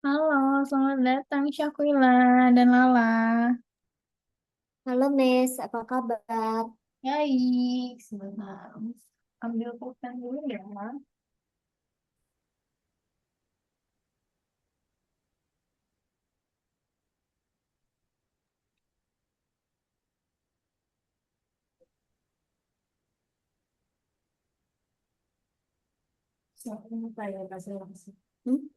Halo, selamat datang Syakila dan Lala. Halo Miss, apa kabar? Baik, sebentar. Ambil pulpen dulu ya. Ini saya kasih langsung. Hmm?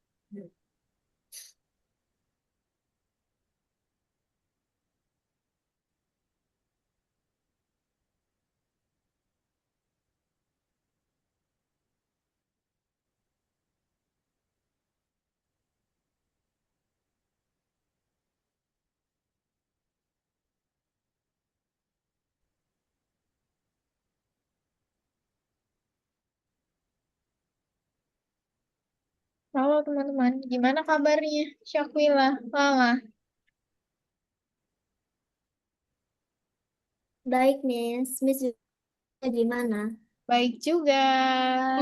Halo teman-teman, gimana kabarnya Syakila, Lala? Baik Miss, Miss juga gimana? Baik juga.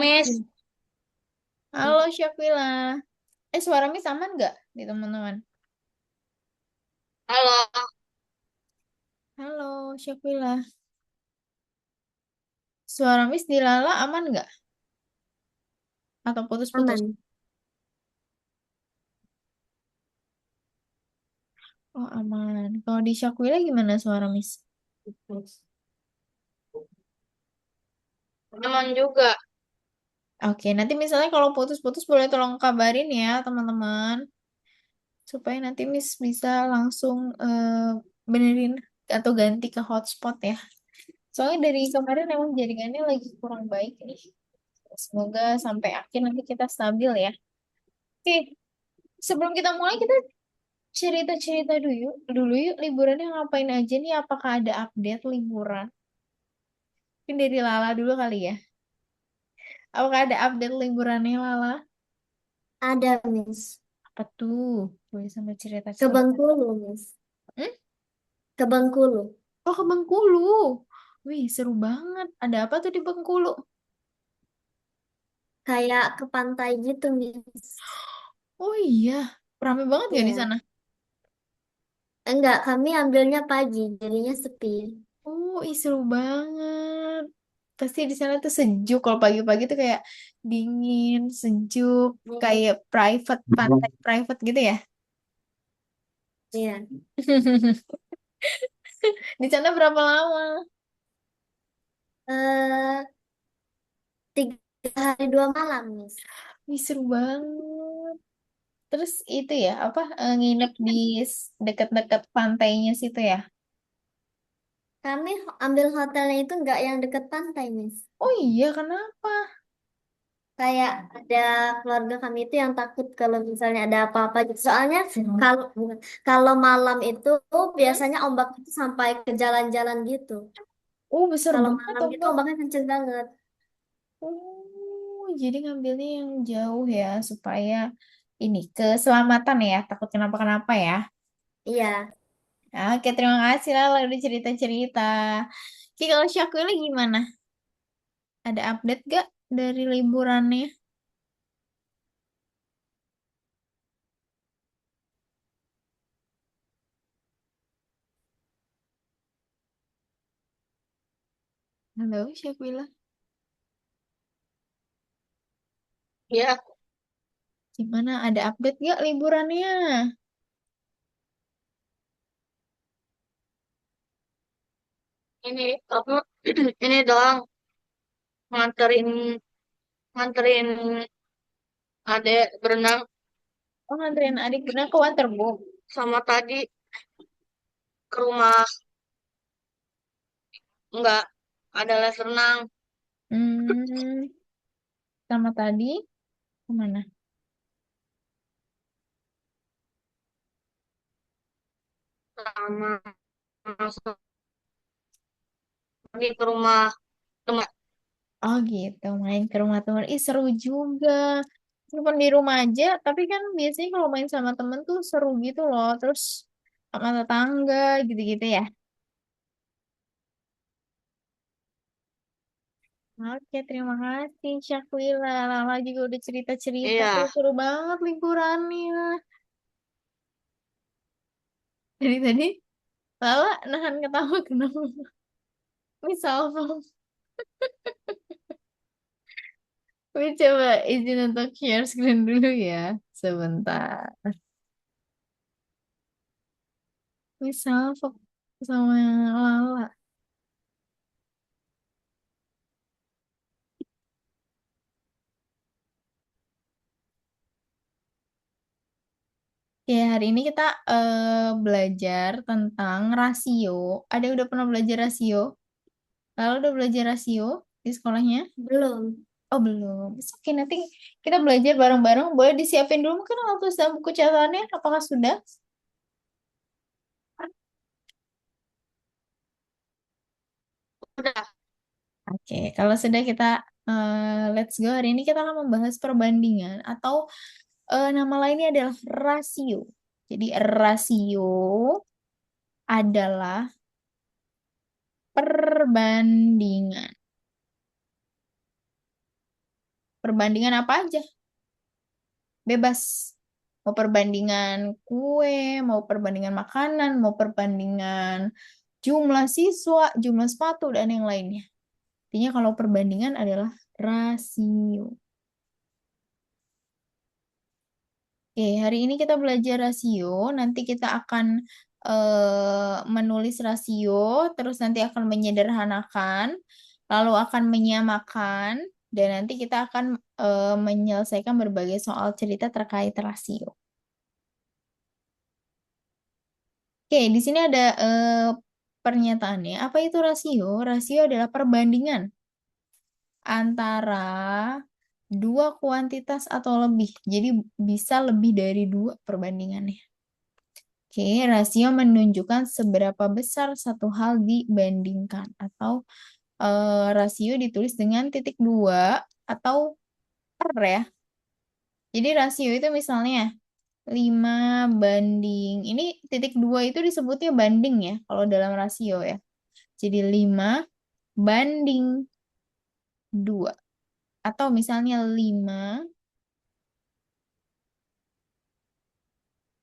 Miss, Halo Syakila. Suara Miss aman nggak di teman-teman? halo. Halo Syakila. Suara Miss di Lala aman nggak? Atau putus-putus? Aman. Oh aman. Kalau di Syakila gimana suara Miss? Aman juga. Oke, nanti misalnya kalau putus-putus boleh tolong kabarin ya teman-teman. Supaya nanti Miss bisa langsung benerin atau ganti ke hotspot ya. Soalnya dari kemarin emang jaringannya lagi kurang baik nih. Semoga sampai akhir nanti kita stabil ya. Oke, sebelum kita mulai kita cerita-cerita dulu yuk liburannya ngapain aja nih? Apakah ada update liburan? Mungkin dari Lala dulu kali ya. Apakah ada update liburannya Lala? Ada Miss. Apa tuh? Boleh sampai Ke cerita-cerita. Bengkulu Miss. Hmm? Ke Bengkulu. Oh ke Bengkulu. Wih seru banget. Ada apa tuh di Bengkulu? Kayak ke pantai gitu Miss. Oh iya, rame banget gak di Iya. sana? Enggak, kami ambilnya pagi, jadinya sepi. Oh, ih seru banget. Pasti di sana tuh sejuk. Kalau pagi-pagi tuh kayak dingin, sejuk, kayak private, pantai private gitu ya. Iya. Di sana berapa lama? Eh, 3 hari 2 malam Miss. Ih seru banget. Terus itu ya, apa nginep di dekat-dekat pantainya situ ya? Kami ambil hotelnya itu enggak yang deket pantai Miss. Oh iya, kenapa? Kayak ada keluarga kami itu yang takut kalau misalnya ada apa-apa gitu. Soalnya kalau kalau malam itu Hmm? biasanya ombak itu sampai ke jalan-jalan gitu. Besar Kalau banget malam gitu ombak. ombaknya kenceng banget. Jadi ngambilnya yang jauh ya supaya ini keselamatan ya, takut kenapa-kenapa ya. Iya, Oke, terima kasih lah udah cerita-cerita. Oke, kalau Syakila gimana? Ada update gak dari liburannya? Halo, Syakila. ya. Gimana? Ada update gak liburannya? Ini aku ini doang nganterin nganterin adek berenang Oh, nganterin adik berenang ke Waterboom. sama tadi ke rumah nggak ada les renang Hmm, sama tadi kemana? sama pergi ke rumah teman. Oh gitu, main ke rumah teman. Ih, seru juga. Walaupun di rumah aja, tapi kan biasanya kalau main sama temen tuh seru gitu loh. Terus sama tetangga gitu-gitu ya. Oke, terima kasih Syafila. Lala juga udah cerita-cerita tuh Iya, seru banget liburannya. Dari tadi Lala nahan ketawa kenapa? Misal, Wih, coba izin untuk share screen dulu ya. Sebentar. Misal sama Lala. Ya, hari ini kita belajar tentang rasio. Ada yang udah pernah belajar rasio? Lalu udah belajar rasio di sekolahnya? Belum. Oh, belum. Oke, nanti kita belajar bareng-bareng. Boleh disiapin dulu mungkin waktu dalam buku catatannya. Apakah sudah? Udah. Oke, kalau sudah kita let's go. Hari ini kita akan membahas perbandingan atau nama lainnya adalah rasio. Jadi rasio adalah perbandingan. Perbandingan apa aja? Bebas. Mau perbandingan kue, mau perbandingan makanan, mau perbandingan jumlah siswa, jumlah sepatu, dan yang lainnya. Intinya kalau perbandingan adalah rasio. Oke, hari ini kita belajar rasio. Nanti kita akan menulis rasio, terus nanti akan menyederhanakan, lalu akan menyamakan, dan nanti kita akan menyelesaikan berbagai soal cerita terkait rasio. Oke, di sini ada pernyataannya. Apa itu rasio? Rasio adalah perbandingan antara dua kuantitas atau lebih. Jadi bisa lebih dari dua perbandingannya. Oke, rasio menunjukkan seberapa besar satu hal dibandingkan atau rasio ditulis dengan titik dua atau per ya. Jadi rasio itu misalnya 5 banding. Ini titik dua itu disebutnya banding ya kalau dalam rasio ya. Jadi 5 banding 2. Atau misalnya 5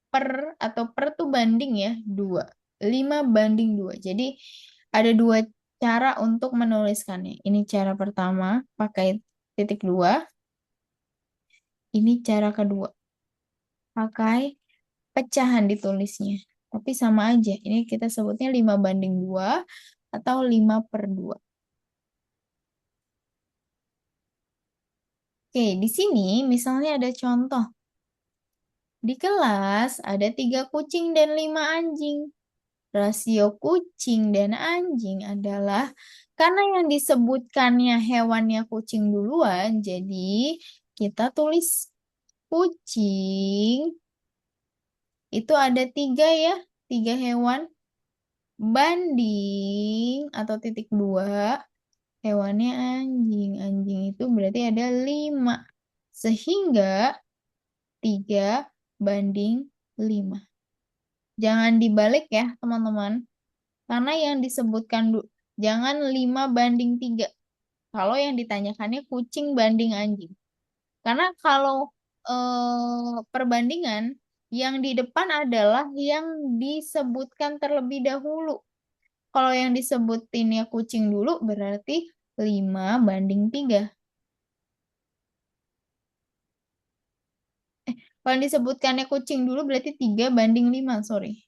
per atau per tuh banding ya 2. 5 banding 2. Jadi ada dua cara untuk menuliskannya. Ini cara pertama pakai titik 2. Ini cara kedua pakai pecahan ditulisnya. Tapi sama aja. Ini kita sebutnya 5 banding 2 atau 5 per 2. Oke, di sini misalnya ada contoh. Di kelas ada 3 kucing dan 5 anjing. Rasio kucing dan anjing adalah karena yang disebutkannya hewannya kucing duluan, jadi kita tulis kucing itu ada 3 ya, 3 hewan banding atau titik 2 hewannya anjing. Anjing itu berarti ada 5 sehingga 3 banding 5. Jangan dibalik ya teman-teman. Karena yang disebutkan jangan 5 banding 3. Kalau yang ditanyakannya kucing banding anjing. Karena kalau perbandingan yang di depan adalah yang disebutkan terlebih dahulu. Kalau yang disebutinnya kucing dulu berarti 5 banding 3. Kalau yang disebutkannya kucing dulu berarti 3 banding 5, sorry.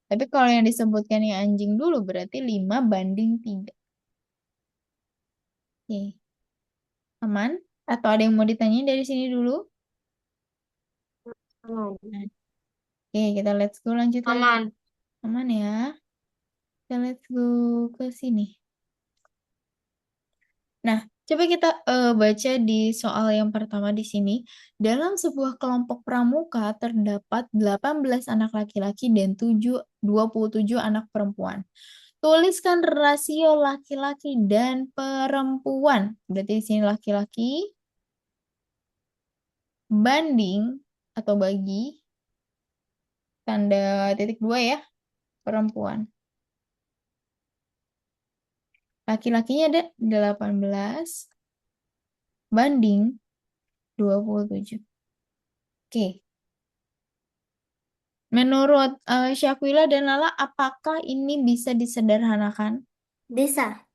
Tapi kalau yang disebutkannya anjing dulu berarti 5 banding 3. Oke. Aman? Atau ada yang mau ditanyain dari sini dulu? Aman. Nah, oke, kita let's go lanjut lagi. Aman. Aman ya? Kita let's go ke sini. Nah, coba kita baca di soal yang pertama di sini. Dalam sebuah kelompok pramuka terdapat 18 anak laki-laki dan 27 anak perempuan. Tuliskan rasio laki-laki dan perempuan. Berarti di sini laki-laki banding atau bagi tanda titik 2 ya, perempuan. Laki-lakinya ada 18 banding 27. Oke, Menurut Syakila dan Lala, apakah ini bisa disederhanakan? Bisa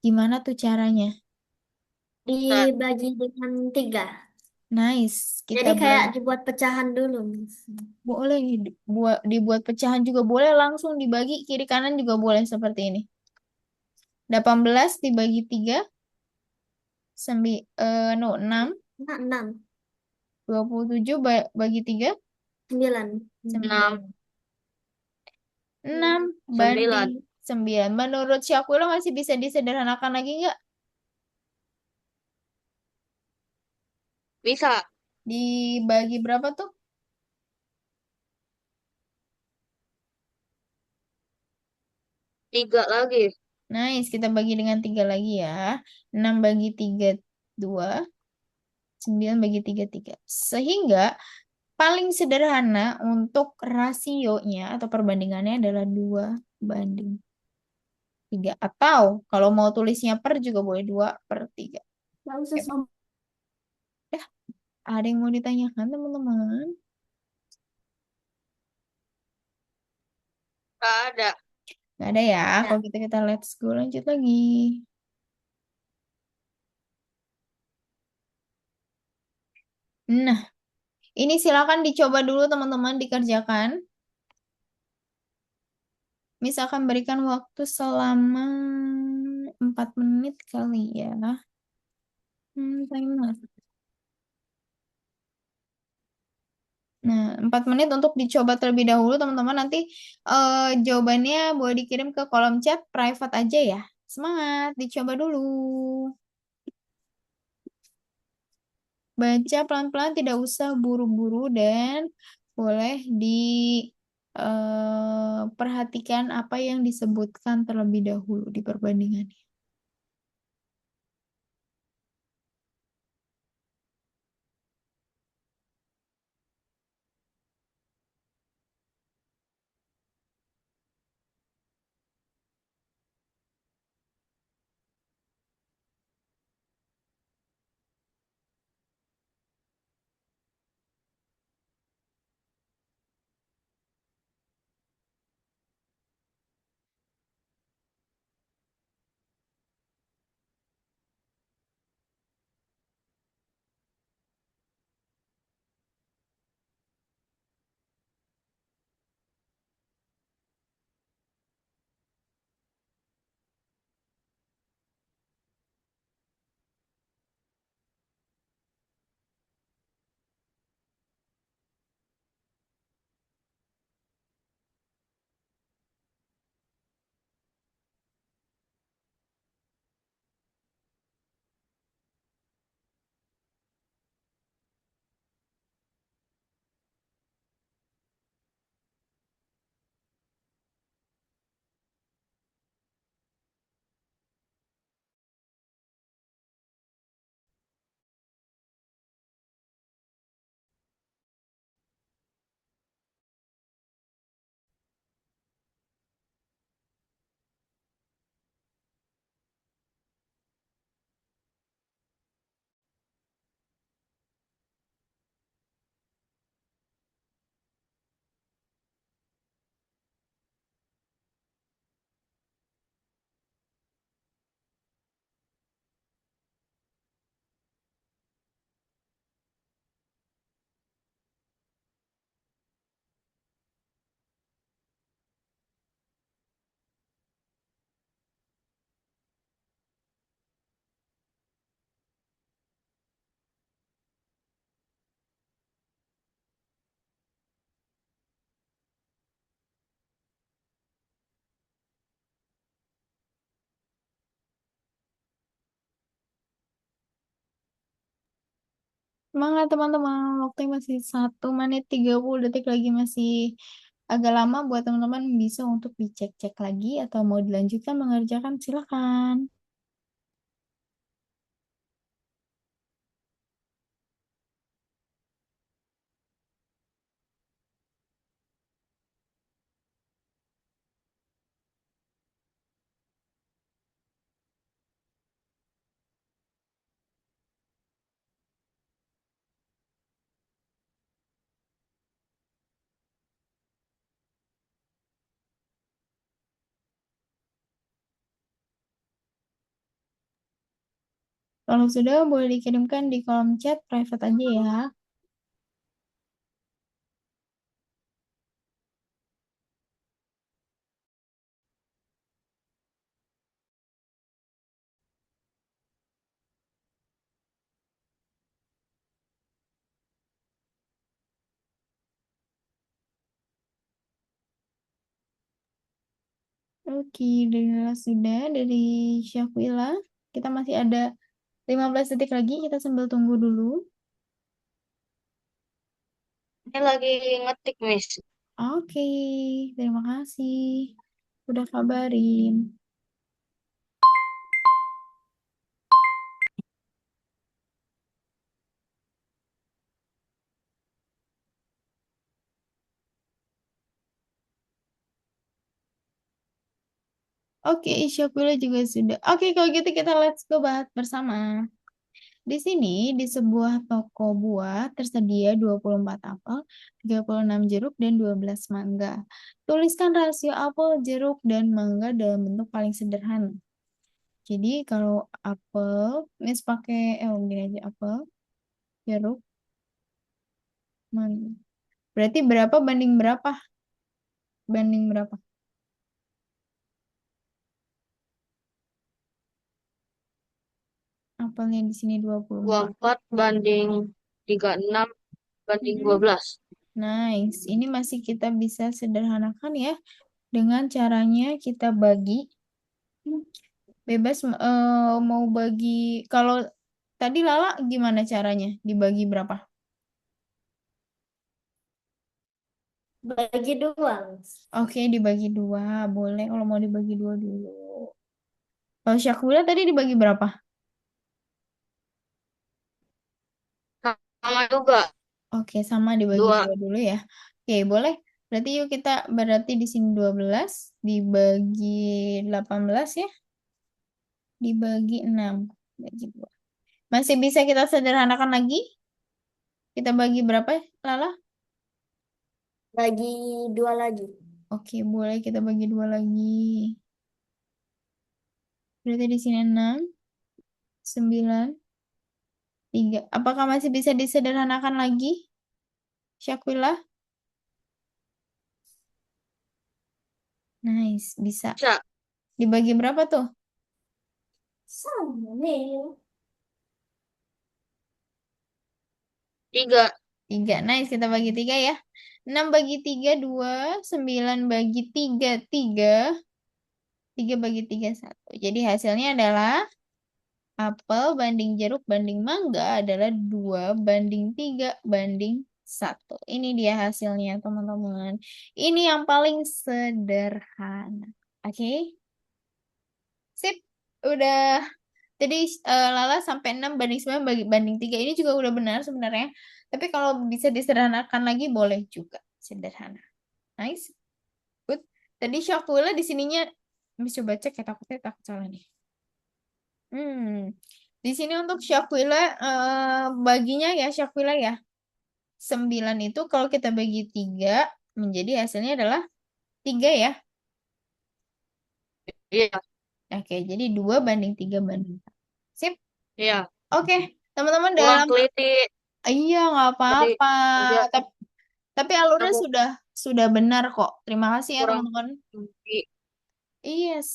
Gimana tuh caranya? Nah, dibagi dengan tiga. Nice, kita Jadi kayak bagi. dibuat pecahan dulu. Boleh dibuat pecahan juga boleh, langsung dibagi kiri kanan juga boleh seperti ini. 18 dibagi 3, no, 6, Nah, 6, 27 bagi 3, 9. 9. 6, 6 banding 9. 9. Menurut Syakula masih bisa disederhanakan lagi nggak? Bisa. Dibagi berapa tuh? 3 lagi. Nice, kita bagi dengan 3 lagi ya. 6 bagi 3, 2. 9 bagi 3, 3. Sehingga paling sederhana untuk rasionya atau perbandingannya adalah 2:3. Atau kalau mau tulisnya per juga boleh 2/3. Nggak usah Oke. Ya, ada yang mau ditanyakan teman-teman? Gak ada. Nggak ada ya. Kalau ya. gitu kita let's go lanjut lagi. Nah, ini silakan dicoba dulu teman-teman dikerjakan. Misalkan berikan waktu selama 4 menit kali ya. Timer. Nah, 4 menit untuk dicoba terlebih dahulu, teman-teman. Nanti jawabannya boleh dikirim ke kolom chat private aja ya. Semangat, dicoba dulu. Baca pelan-pelan, tidak usah buru-buru dan boleh perhatikan apa yang disebutkan terlebih dahulu di perbandingan. Semangat teman-teman, waktunya masih 1 menit 30 detik lagi, masih agak lama buat teman-teman bisa untuk dicek-cek lagi atau mau dilanjutkan mengerjakan silakan. Kalau sudah, boleh dikirimkan di kolom chat private aja ya. Oke, dari Lala sudah, dari Syafila. Kita masih ada 15 detik lagi, kita sambil tunggu dulu. Ini lagi ngetik, Miss. Oke, terima kasih. Udah kabarin. Oke, Syafila juga sudah. Oke, kalau gitu kita let's go bahas bersama. Di sini, di sebuah toko buah tersedia 24 apel, 36 jeruk, dan 12 mangga. Tuliskan rasio apel, jeruk, dan mangga dalam bentuk paling sederhana. Jadi kalau apel, Miss pakai, gini aja, apel, jeruk, mangga. Berarti berapa banding berapa? Banding berapa? Apelnya di sini 24. 24 banding 36 banding Mhm. 12. Nice. Ini masih kita bisa sederhanakan ya. Dengan caranya kita bagi. Bebas mau bagi. Kalau tadi Lala gimana caranya? Dibagi berapa? Bagi dua. Oke, dibagi dua. Boleh kalau mau dibagi dua dulu. Kalau Syakula tadi dibagi berapa? Sama juga. Oke, sama dibagi Dua. dua dulu ya. Oke, boleh. Berarti yuk kita berarti di sini 12 dibagi 18 ya. Dibagi 6. Bagi dua. Masih bisa kita sederhanakan lagi? Kita bagi berapa, Lala? Bagi dua lagi. Oke, boleh kita bagi dua lagi. Berarti di sini 6, 9, 3. Apakah masih bisa disederhanakan lagi, Syakila? Nice, bisa. Bisa. Dibagi berapa tuh? Sama nih. 3. 3. Nice, kita bagi 3 ya. 6 bagi 3, 2. 9 bagi 3, 3. 3 bagi 3, 1. Jadi hasilnya adalah apel banding jeruk banding mangga adalah 2 banding 3 banding 1. Ini dia hasilnya, teman-teman. Ini yang paling sederhana. Oke? Sip. Udah. Jadi Lala sampai 6 banding 9 banding 3. Ini juga udah benar sebenarnya. Tapi kalau bisa disederhanakan lagi boleh juga. Sederhana. Nice. Good. Tadi Syakula di sininya. Miss coba cek ya, takutnya takut salah nih. Di sini untuk Syakila baginya ya Syakila ya. 9 itu kalau kita bagi 3 menjadi hasilnya adalah 3 ya. Iya. Oke, jadi 2 banding 3 banding 1. Sip. Iya. Oke, teman-teman Kurang dalam teliti. iya nggak Tadi apa-apa. tadi Tapi alurnya aku sudah benar kok. Terima kasih ya kurang teman-teman. teliti. Yes,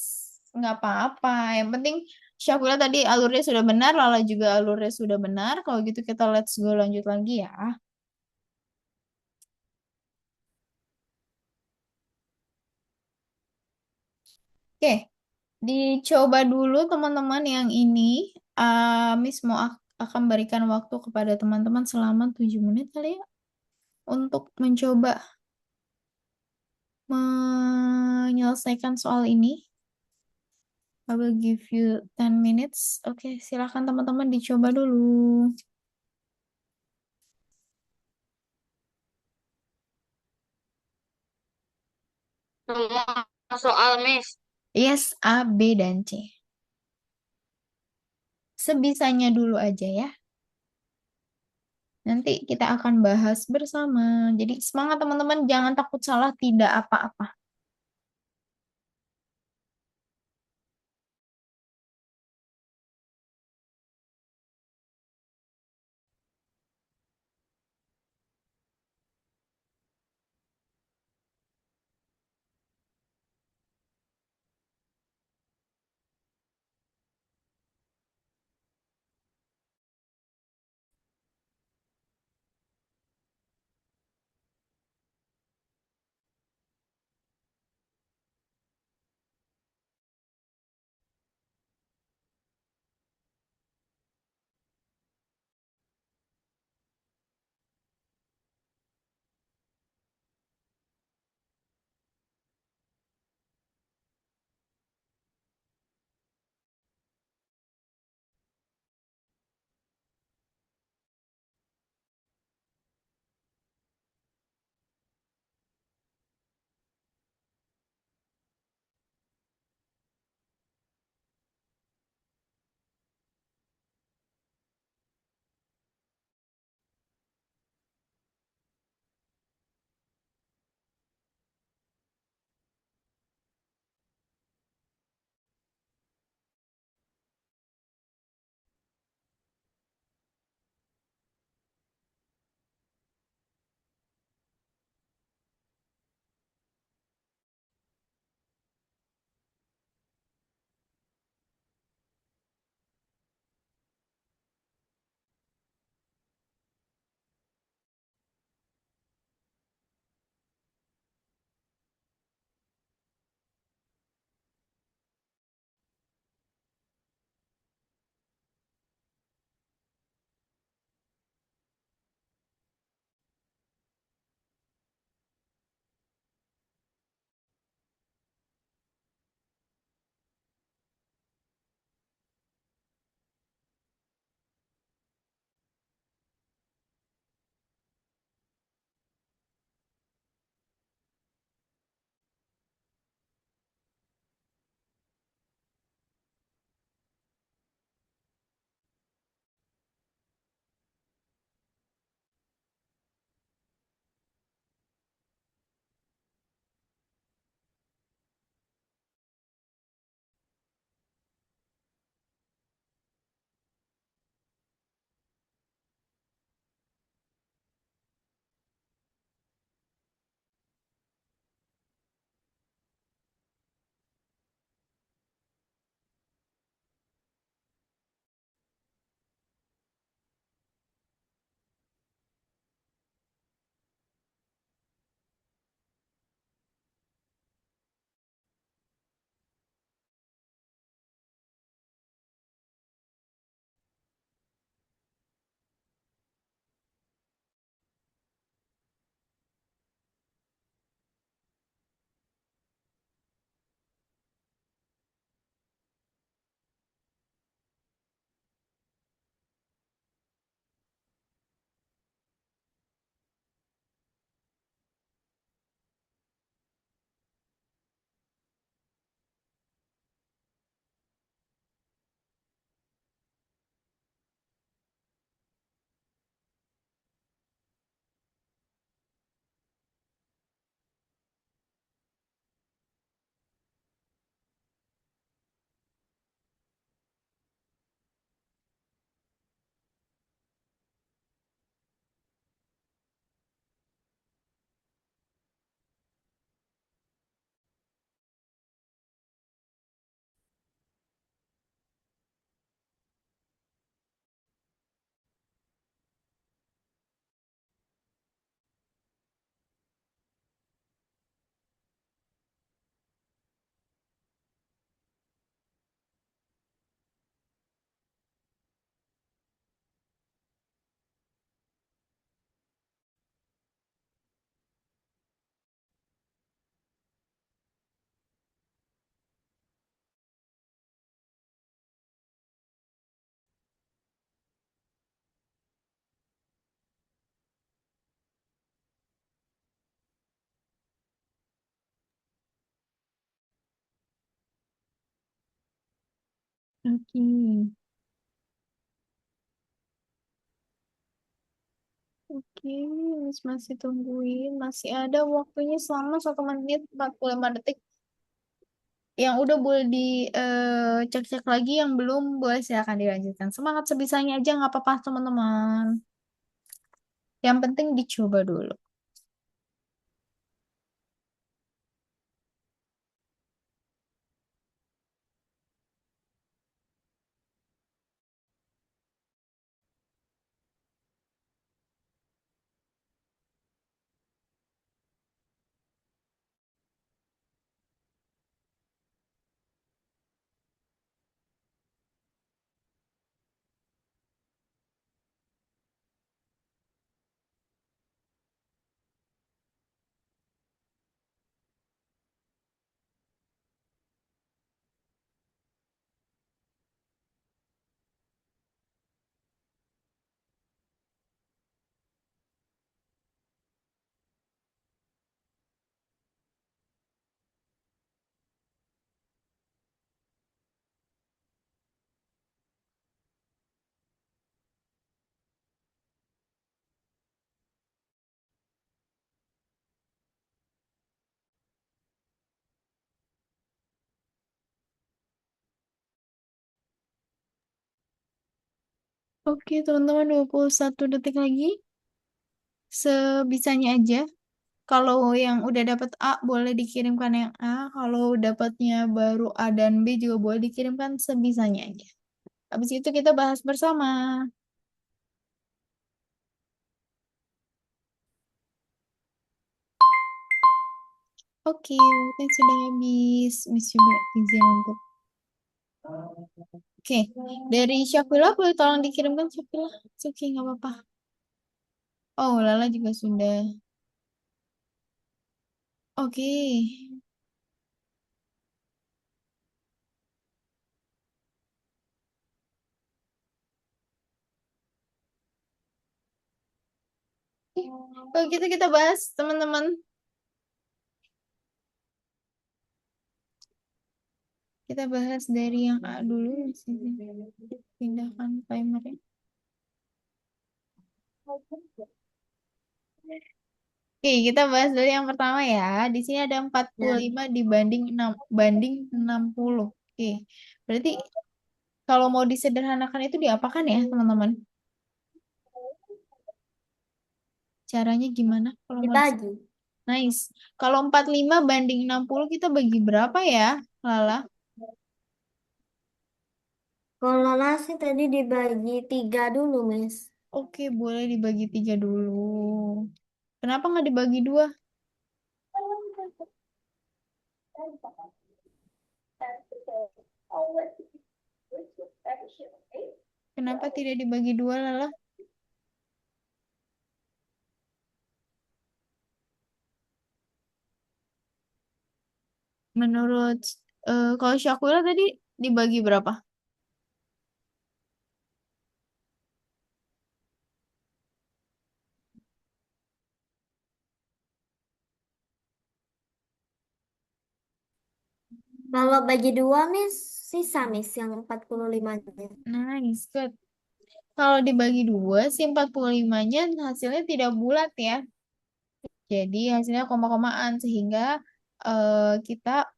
nggak apa-apa. Yang penting Syakila tadi alurnya sudah benar, Lala juga alurnya sudah benar. Kalau gitu kita let's go lanjut lagi ya. Oke, dicoba dulu teman-teman yang ini. Miss mau akan berikan waktu kepada teman-teman selama 7 menit kali ya. Untuk mencoba menyelesaikan soal ini. I will give you 10 minutes. Oke, silakan teman-teman dicoba dulu. Semua soal, Miss. Yes, A, B, dan C. Sebisanya dulu aja ya. Nanti kita akan bahas bersama. Jadi semangat teman-teman, jangan takut salah, tidak apa-apa. Oke. Oke, Miss masih tungguin. Masih ada waktunya selama 1 menit 45 detik. Yang udah boleh dicek-cek lagi, yang belum boleh silakan dilanjutkan. Semangat sebisanya aja, nggak apa-apa teman-teman. Yang penting dicoba dulu. Oke, teman-teman, 21 detik lagi. Sebisanya aja. Kalau yang udah dapat A, boleh dikirimkan yang A. Kalau dapatnya baru A dan B juga boleh dikirimkan sebisanya aja. Habis itu kita bahas bersama. Oke, waktunya sudah habis. Miss juga izin untuk. Oke, dari Syakila boleh tolong dikirimkan Syakila. Oke, nggak apa-apa. Oh, Lala juga sudah. Oke. Kalau gitu kita bahas, teman-teman. Kita bahas dari yang A dulu. Di sini. Pindahkan timernya. Oke, kita bahas dari yang pertama ya. Di sini ada empat puluh Ya, lima dibanding 6 banding 60. Oke. Berarti kalau mau disederhanakan itu diapakan ya, teman-teman? Caranya gimana kalau mau dibagi. Nice. Kalau 45 banding 60 kita bagi berapa ya, Lala? Kalau nasi tadi dibagi 3 dulu, Miss. Oke, boleh dibagi 3 dulu. Kenapa nggak dibagi 2? Kenapa tidak dibagi 2, Lala? Menurut kalau Syakula tadi dibagi berapa? Kalau bagi 2, Miss, sisa, Miss, yang 45-nya. Nice, good. Kalau dibagi 2, si 45-nya hasilnya tidak bulat ya. Jadi hasilnya koma-komaan sehingga kita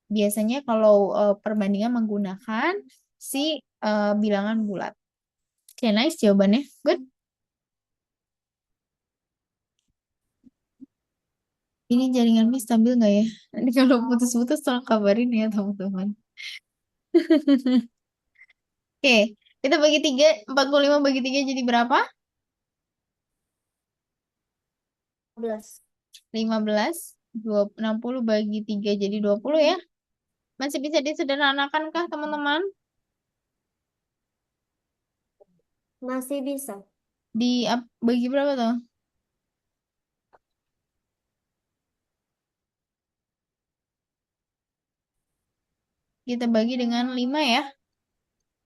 biasanya kalau perbandingan menggunakan si bilangan bulat. Oke, nice jawabannya. Good. Ini jaringan Mi stabil nggak ya? Nanti kalau putus-putus tolong kabarin ya teman-teman. Oke, kita bagi 3, 45 bagi 3 jadi berapa? 12. 15, 60 bagi 3 jadi 20 ya. Masih bisa disederhanakan kah teman-teman? Masih bisa. Bagi berapa tuh? Kita bagi dengan 5 ya.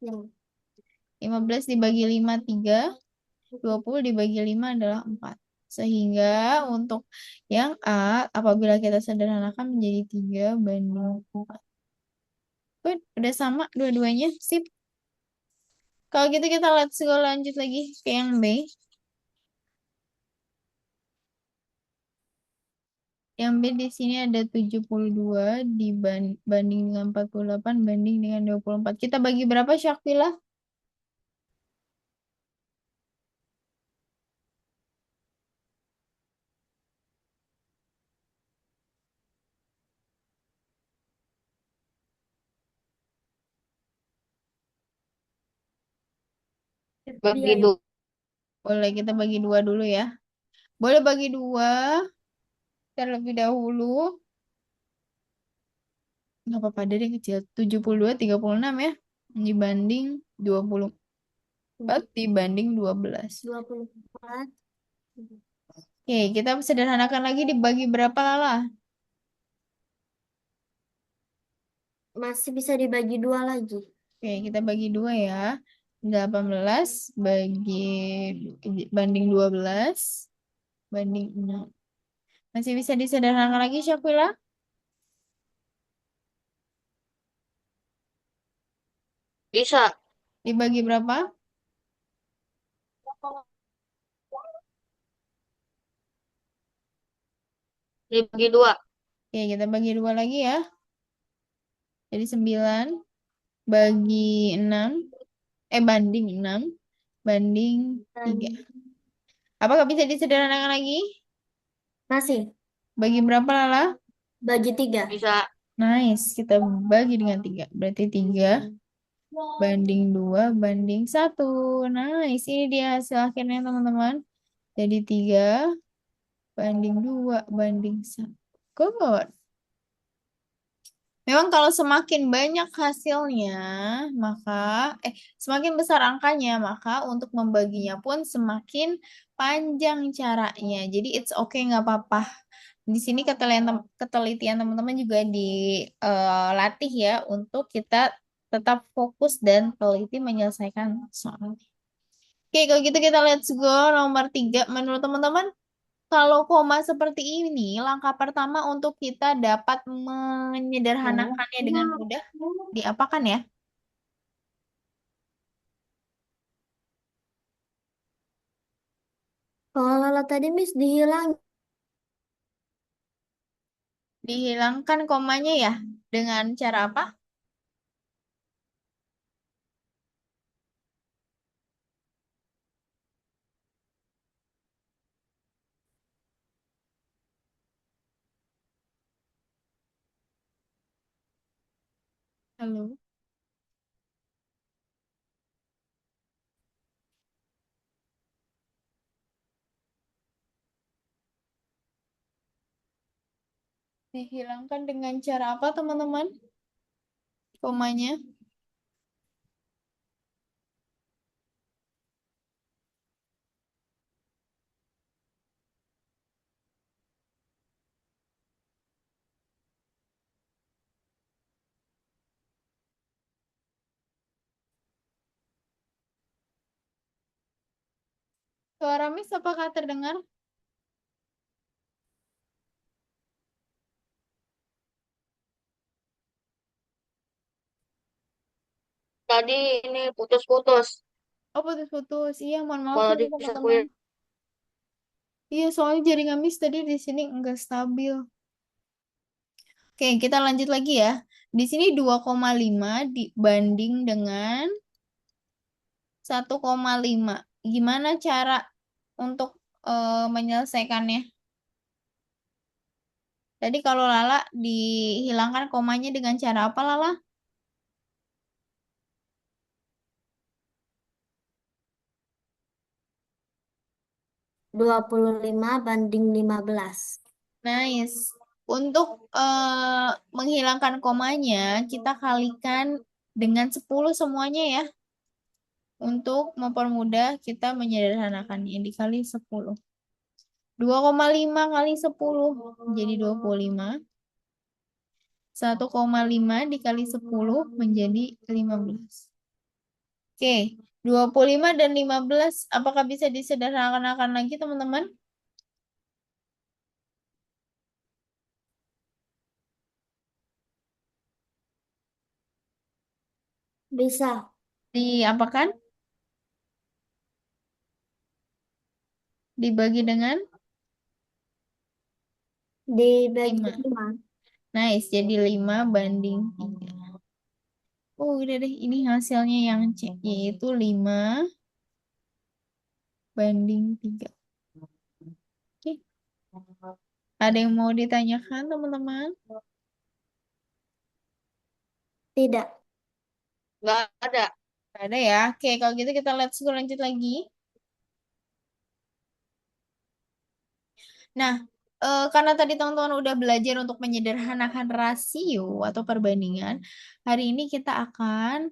Ya. 15 dibagi 5, 3. 20 dibagi 5 adalah 4. Sehingga untuk yang A, apabila kita sederhanakan menjadi 3 banding 4. Good, udah sama dua-duanya. Sip. Kalau gitu kita let's go lanjut lagi ke yang B. Yang B di sini ada 72 dibanding dengan 48 banding dengan 24. Kita bagi berapa Syakfila? Dia Bagi ya. dua. Boleh kita bagi dua dulu ya. Boleh bagi dua terlebih dahulu. Nggak apa-apa deh yang kecil. 72, 36 ya. Dibanding 24 dibanding 12. 24 Oke, kita sederhanakan lagi dibagi berapa Lala? masih bisa dibagi dua lagi. Oke, kita bagi dua ya. 18 bagi banding 12 banding 6. Masih bisa disederhanakan lagi, Syafila? Bisa. Dibagi berapa? Dibagi dua. Oke, kita bagi dua lagi ya. Jadi 9 bagi 6. Banding 6 banding Dan 3. Apakah bisa disederhanakan lagi? masih Bagi berapa, Lala? bagi tiga. Bisa. Nice, kita bagi dengan 3. Berarti 3 banding 2 banding 1. Nice, ini dia hasil akhirnya teman-teman. Jadi 3 banding 2 banding 1. Good. Memang kalau semakin banyak hasilnya, maka semakin besar angkanya, maka untuk membaginya pun semakin panjang caranya. Jadi it's okay, nggak apa-apa. Di sini ketelitian teman-teman juga dilatih ya untuk kita tetap fokus dan teliti menyelesaikan soal. Oke, kalau gitu kita let's go nomor 3. Menurut teman-teman, kalau koma seperti ini, langkah pertama untuk kita dapat menyederhanakannya dengan mudah diapakan ya? Kalau Lala tadi Miss dihilang. Dihilangkan komanya ya. Dengan cara apa? Halo. Dihilangkan dengan cara apa, teman-teman? Komanya. Suara Miss apakah terdengar? Tadi ini putus-putus. Oh, putus-putus. Iya, mohon maaf Kalau ya, di teman-teman. sekuir. Iya, soalnya jaringan Miss tadi di sini enggak stabil. Oke, kita lanjut lagi ya. Di sini 2,5 dibanding dengan 1,5. Gimana cara untuk menyelesaikannya? Tadi kalau Lala dihilangkan komanya dengan cara apa, Lala? 25 banding 15. Nice. Untuk menghilangkan komanya, kita kalikan dengan 10 semuanya ya. Untuk mempermudah kita menyederhanakannya dikali 10. 2,5 kali 10 jadi 25. 1,5 dikali 10 menjadi 15. Oke, 25 dan 15 apakah bisa disederhanakan lagi teman-teman? Bisa. Diapakan? Dibagi dengan Dibagi 5. 5. Nice, jadi 5 banding 3. Oh, udah deh. Ini hasilnya yang C, yaitu 5 banding 3. Oke. Ada yang mau ditanyakan, teman-teman? Tidak. Nggak ada. Nggak ada ya? Oke, kalau gitu kita let's go lanjut lagi. Nah, karena tadi teman-teman udah belajar untuk menyederhanakan rasio atau perbandingan, hari ini kita akan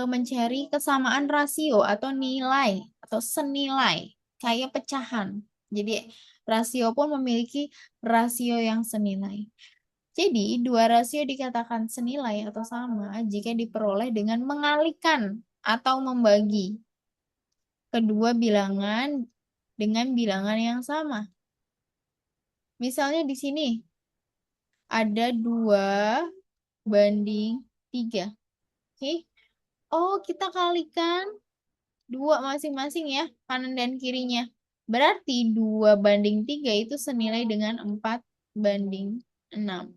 mencari kesamaan rasio atau nilai atau senilai, kayak pecahan. Jadi, rasio pun memiliki rasio yang senilai. Jadi, dua rasio dikatakan senilai atau sama jika diperoleh dengan mengalihkan atau membagi kedua bilangan dengan bilangan yang sama. Misalnya di sini ada 2 banding 3. Oke. Oh, kita kalikan dua masing-masing ya, kanan dan kirinya. Berarti 2 banding 3 itu senilai dengan 4 banding 6.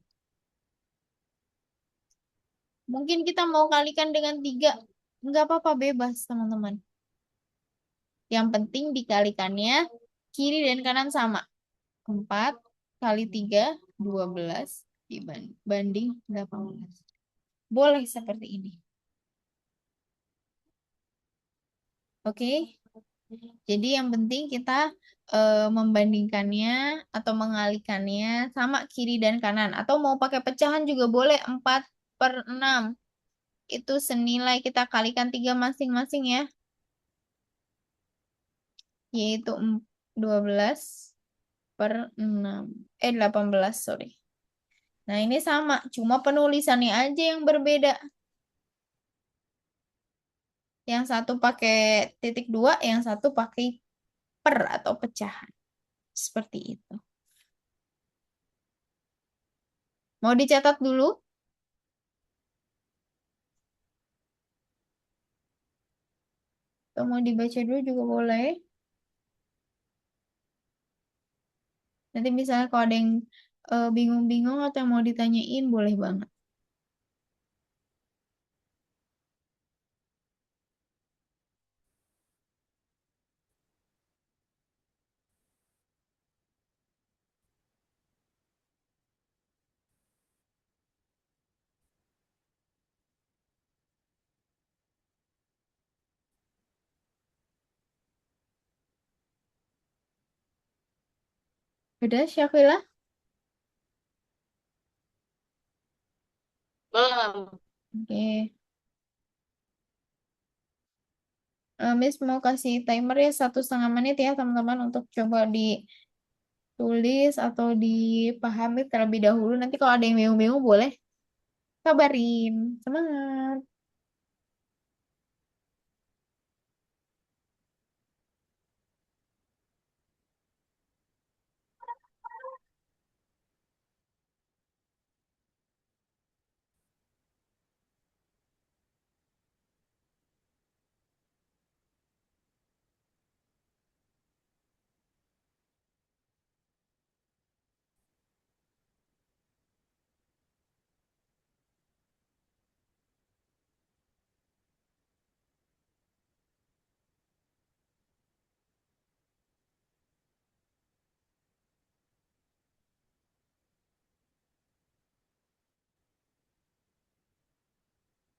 Mungkin kita mau kalikan dengan 3. Nggak apa-apa, bebas teman-teman. Yang penting dikalikannya kiri dan kanan sama. 4 kali 3, 12 dibanding 18. Boleh seperti ini. Oke. Jadi yang penting kita membandingkannya atau mengalihkannya sama kiri dan kanan. Atau mau pakai pecahan juga boleh. 4/6. Itu senilai kita kalikan 3 masing-masing ya. Yaitu 12/6. 18, sorry. Nah ini sama. Cuma penulisannya aja yang berbeda. Yang satu pakai titik 2, yang satu pakai per atau pecahan. Seperti itu. Mau dicatat dulu? Atau mau dibaca dulu juga boleh. Nanti misalnya kalau ada yang bingung-bingung atau yang mau ditanyain, boleh banget. Udah, Syakila? Belum. Oke. Miss mau kasih timer ya 1,5 menit ya teman-teman untuk coba ditulis atau dipahami terlebih dahulu. Nanti kalau ada yang bingung-bingung boleh kabarin. Semangat.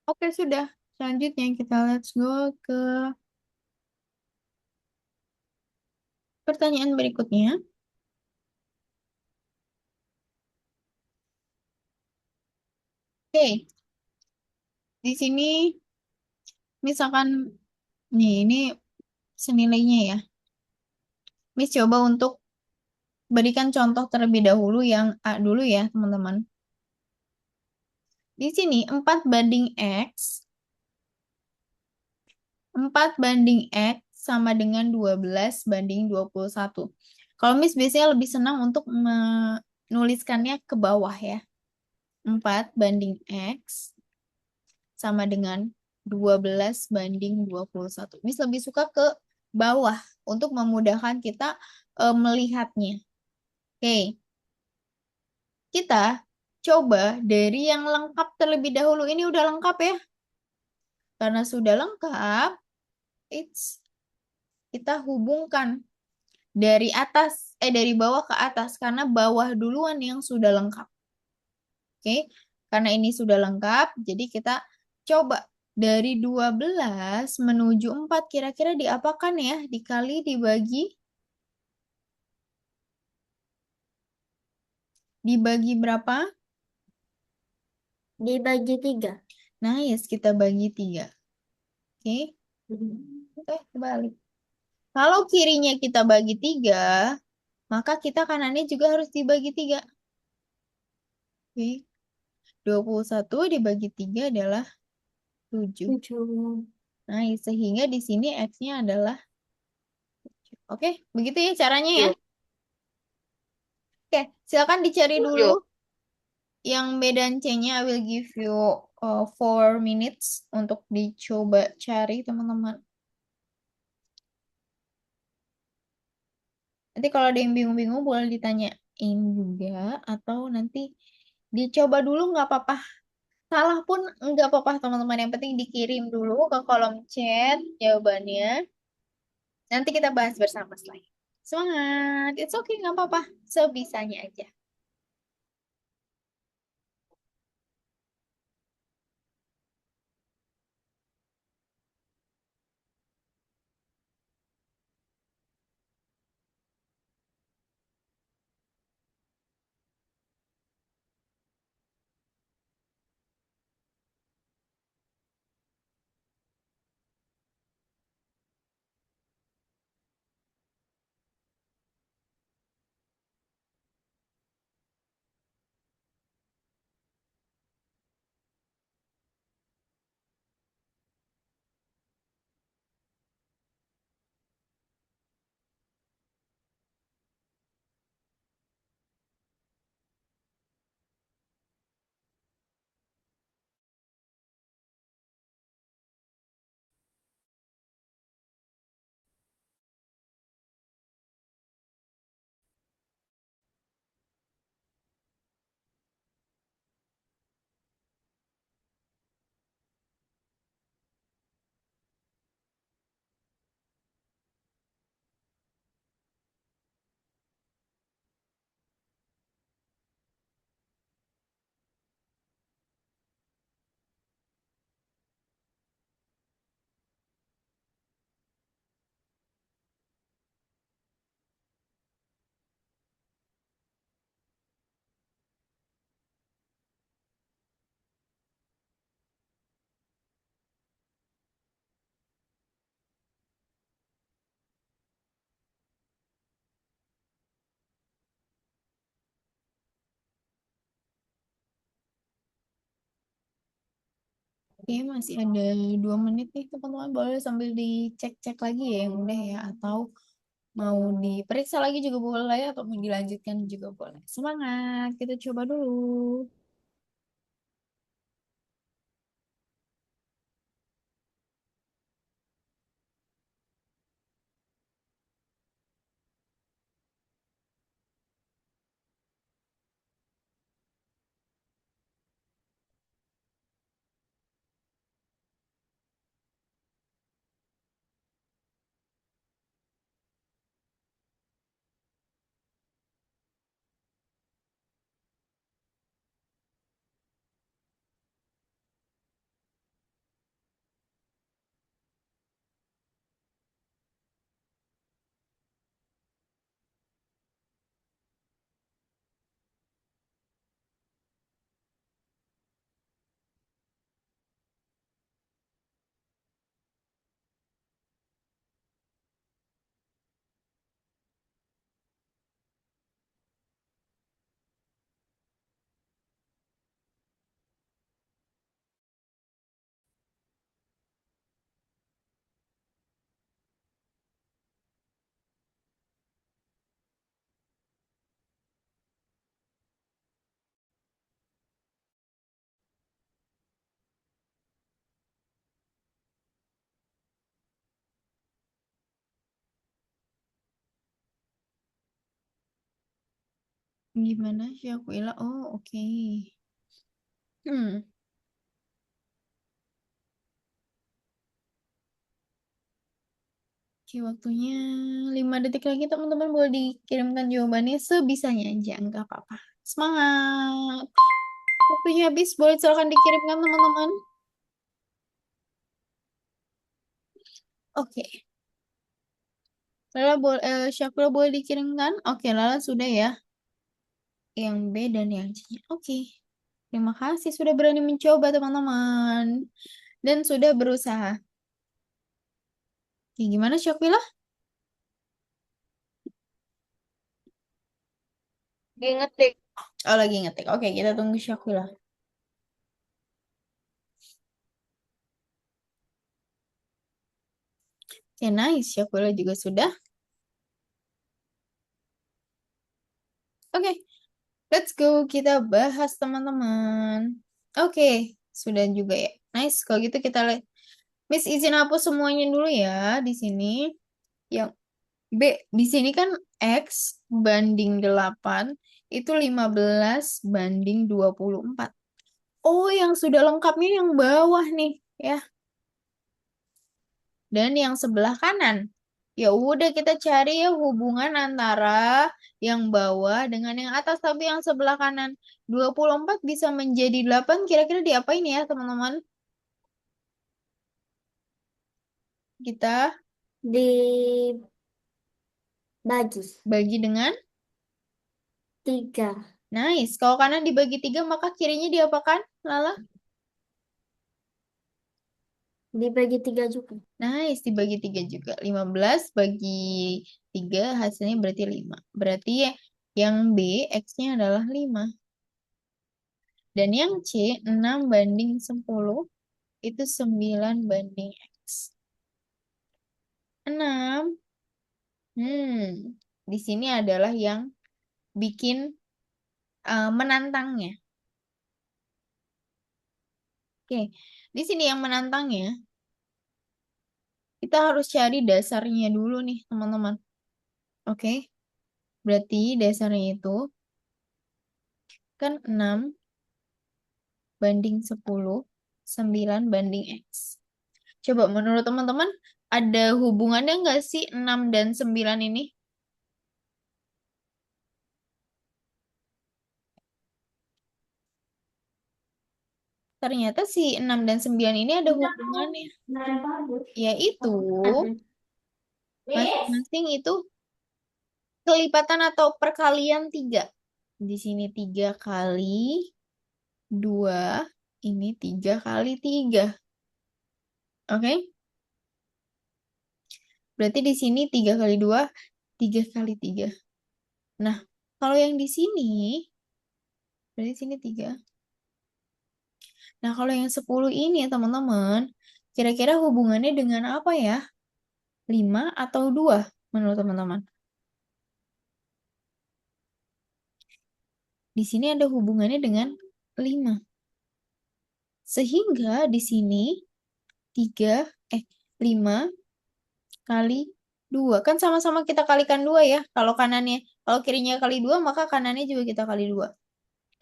Oke, sudah. Selanjutnya kita let's go ke pertanyaan berikutnya. Oke, di sini misalkan nih ini senilainya ya. Miss coba untuk berikan contoh terlebih dahulu yang A dulu ya, teman-teman. Di sini 4 banding X, 4 banding X sama dengan 12/21. Kalau Miss biasanya lebih senang untuk menuliskannya ke bawah ya. 4 banding X sama dengan 12 banding 21. Miss lebih suka ke bawah untuk memudahkan kita melihatnya. Oke, kita coba dari yang lengkap terlebih dahulu. Ini udah lengkap ya. Karena sudah lengkap, kita hubungkan dari bawah ke atas karena bawah duluan yang sudah lengkap. Oke, karena ini sudah lengkap, jadi kita coba dari 12 menuju 4 kira-kira diapakan ya? Dibagi berapa? Dibagi 3. Nice, kita bagi 3. Oke, kebalik. Kalau kirinya kita bagi 3, maka kita kanannya juga harus dibagi 3. Oke, 21 dibagi 3 adalah 7. 7. Nah, sehingga di sini X-nya adalah 7. Oke, begitu ya caranya ya. Tujuh. Oke, silakan dicari dulu Tujuh. yang B dan C-nya. I will give you 4 minutes untuk dicoba cari, teman-teman. Nanti kalau ada yang bingung-bingung boleh ditanyain juga atau nanti dicoba dulu nggak apa-apa. Salah pun nggak apa-apa, teman-teman. Yang penting dikirim dulu ke kolom chat jawabannya. Nanti kita bahas bersama setelah itu. Semangat. It's okay, nggak apa-apa. Sebisanya aja. Oke, masih ada 2 menit nih, teman-teman. Boleh sambil dicek-cek lagi ya yang udah ya. Atau mau diperiksa lagi juga boleh. Atau mau dilanjutkan juga boleh. Semangat, kita coba dulu. Gimana Syakwila? Oh, oke. Hmm. Oke, waktunya 5 detik lagi teman-teman boleh dikirimkan jawabannya sebisanya aja, nggak apa-apa. Semangat! Waktunya habis, boleh silakan dikirimkan teman-teman. Oke, Lala boleh, Syakura boleh dikirimkan? Oke, Lala sudah ya. Yang B dan yang C. Oke, terima kasih sudah berani mencoba teman-teman. Dan sudah berusaha. Oke, gimana Syakila? Lagi ngetik. Oh, lagi ngetik. Oke, kita tunggu Syakila. Oke, nice. Syakila juga sudah. Oke, let's go. Kita bahas teman-teman. Oke, sudah juga ya. Nice. Kalau gitu kita lihat. Miss izin hapus semuanya dulu ya di sini. Yang B, di sini kan X banding 8 itu 15/24. Oh, yang sudah lengkapnya yang bawah nih ya. Dan yang sebelah kanan. Ya udah kita cari ya hubungan antara yang bawah dengan yang atas. Tapi yang sebelah kanan 24 bisa menjadi 8. Kira-kira diapain ya teman-teman? Kita Dibagi bagi dengan 3. nice. Kalau kanan dibagi 3 maka kirinya diapakan? Lala? Dibagi 3 juga. Nice, dibagi 3 juga. 15 bagi 3 hasilnya berarti 5. Berarti ya, yang B, X-nya adalah 5. Dan yang C, 6/10 itu 9/X. 6. Di sini adalah yang bikin menantangnya. Oke, di sini yang menantangnya, kita harus cari dasarnya dulu nih, teman-teman. Oke, berarti dasarnya itu kan 6/10, 9/X. Coba menurut teman-teman, ada hubungannya nggak sih 6 dan 9 ini? Ternyata si 6 dan 9 ini ada hubungannya. Yaitu masing-masing itu kelipatan atau perkalian 3. Di sini 3 kali 2, ini 3 kali 3. Oke? Berarti di sini 3 kali 2, 3 kali 3. Nah, kalau yang di sini, berarti sini 3. Nah, kalau yang 10 ini ya teman-teman, kira-kira hubungannya dengan apa ya? 5 atau 2 menurut teman-teman? Di sini ada hubungannya dengan 5. Sehingga di sini 3, 5 kali 2. Kan sama-sama kita kalikan 2 ya. Kalau kanannya, kalau kirinya kali 2, maka kanannya juga kita kali 2.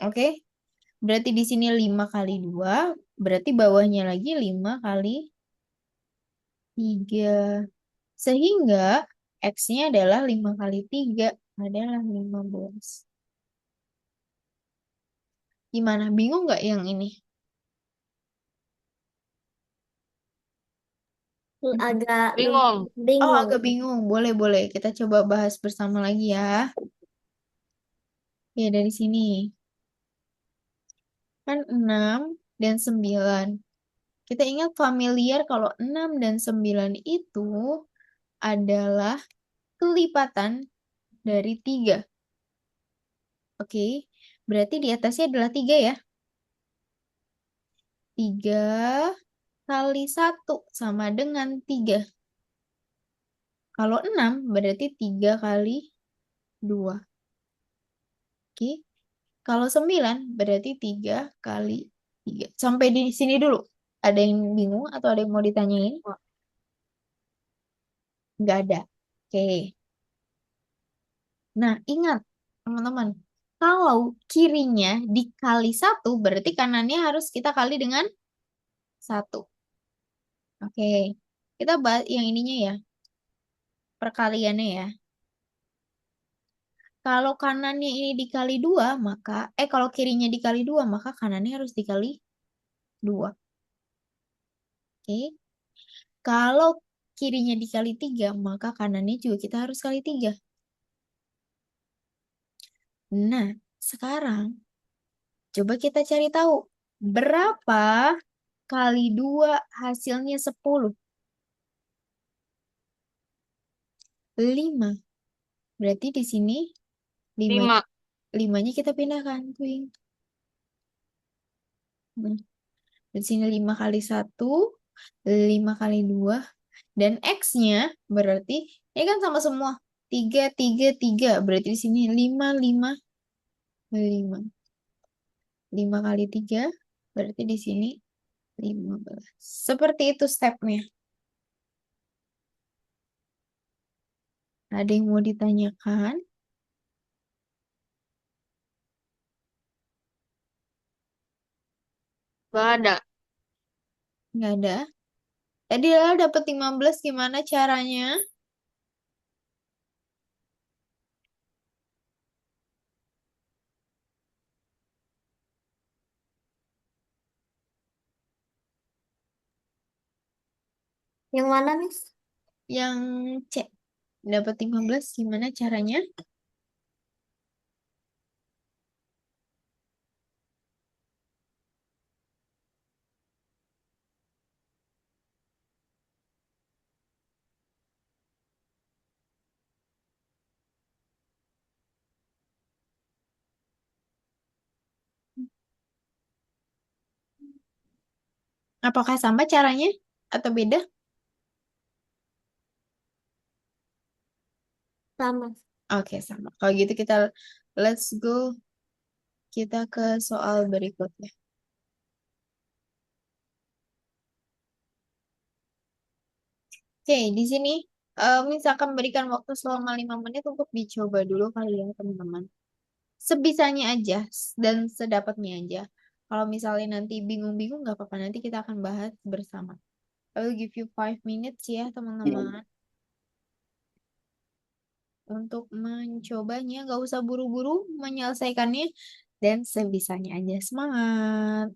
Oke? Berarti di sini 5 kali 2, berarti bawahnya lagi 5 kali 3. Sehingga X-nya adalah 5 kali 3, adalah 15. Gimana? Bingung nggak yang ini? Agak Bingung. Oh, bingung. agak bingung. Boleh, boleh. Kita coba bahas bersama lagi ya. Ya, dari sini. Kan 6 dan 9. Kita ingat familiar kalau 6 dan 9 itu adalah kelipatan dari 3. Oke, berarti di atasnya adalah 3 ya. 3 kali 1 sama dengan 3. Kalau 6 berarti 3 kali 2. Oke, kalau 9 berarti 3 kali 3. Sampai di sini dulu. Ada yang bingung atau ada yang mau ditanyain? Nggak ada. Oke. Nah, ingat teman-teman. Kalau kirinya dikali satu, berarti kanannya harus kita kali dengan satu. Oke, kita bahas yang ininya ya, perkaliannya ya. Kalau kanannya ini dikali dua, kalau kirinya dikali dua, maka kanannya harus dikali dua. Oke, kalau kirinya dikali tiga, maka kanannya juga kita harus kali tiga. Nah, sekarang coba kita cari tahu berapa kali dua hasilnya 10. 5. Berarti di sini 5, 5. limanya kita pindahkan, Twing. Nah, di sini 5 kali satu, 5 kali 2, dan X-nya berarti ini kan sama semua. 3 3 3. Berarti di sini 5 5 5. 5 kali 3 berarti di sini 15. Seperti itu stepnya. Ada yang mau ditanyakan? Gak ada. Nggak ada. Tadi Lala dapat 15, gimana caranya? Yang mana, Miss? Yang C. Dapat 15, gimana caranya? Apakah sama caranya? Atau beda? Sama. Oke, sama. Kalau gitu kita let's go. Kita ke soal berikutnya. Oke, di sini misalkan berikan waktu selama 5 menit untuk dicoba dulu kali ya teman-teman. Sebisanya aja dan sedapatnya aja. Kalau misalnya nanti bingung-bingung nggak apa-apa, nanti kita akan bahas bersama. I will give you 5 minutes ya teman-teman untuk mencobanya. Nggak usah buru-buru menyelesaikannya dan sebisanya aja. Semangat!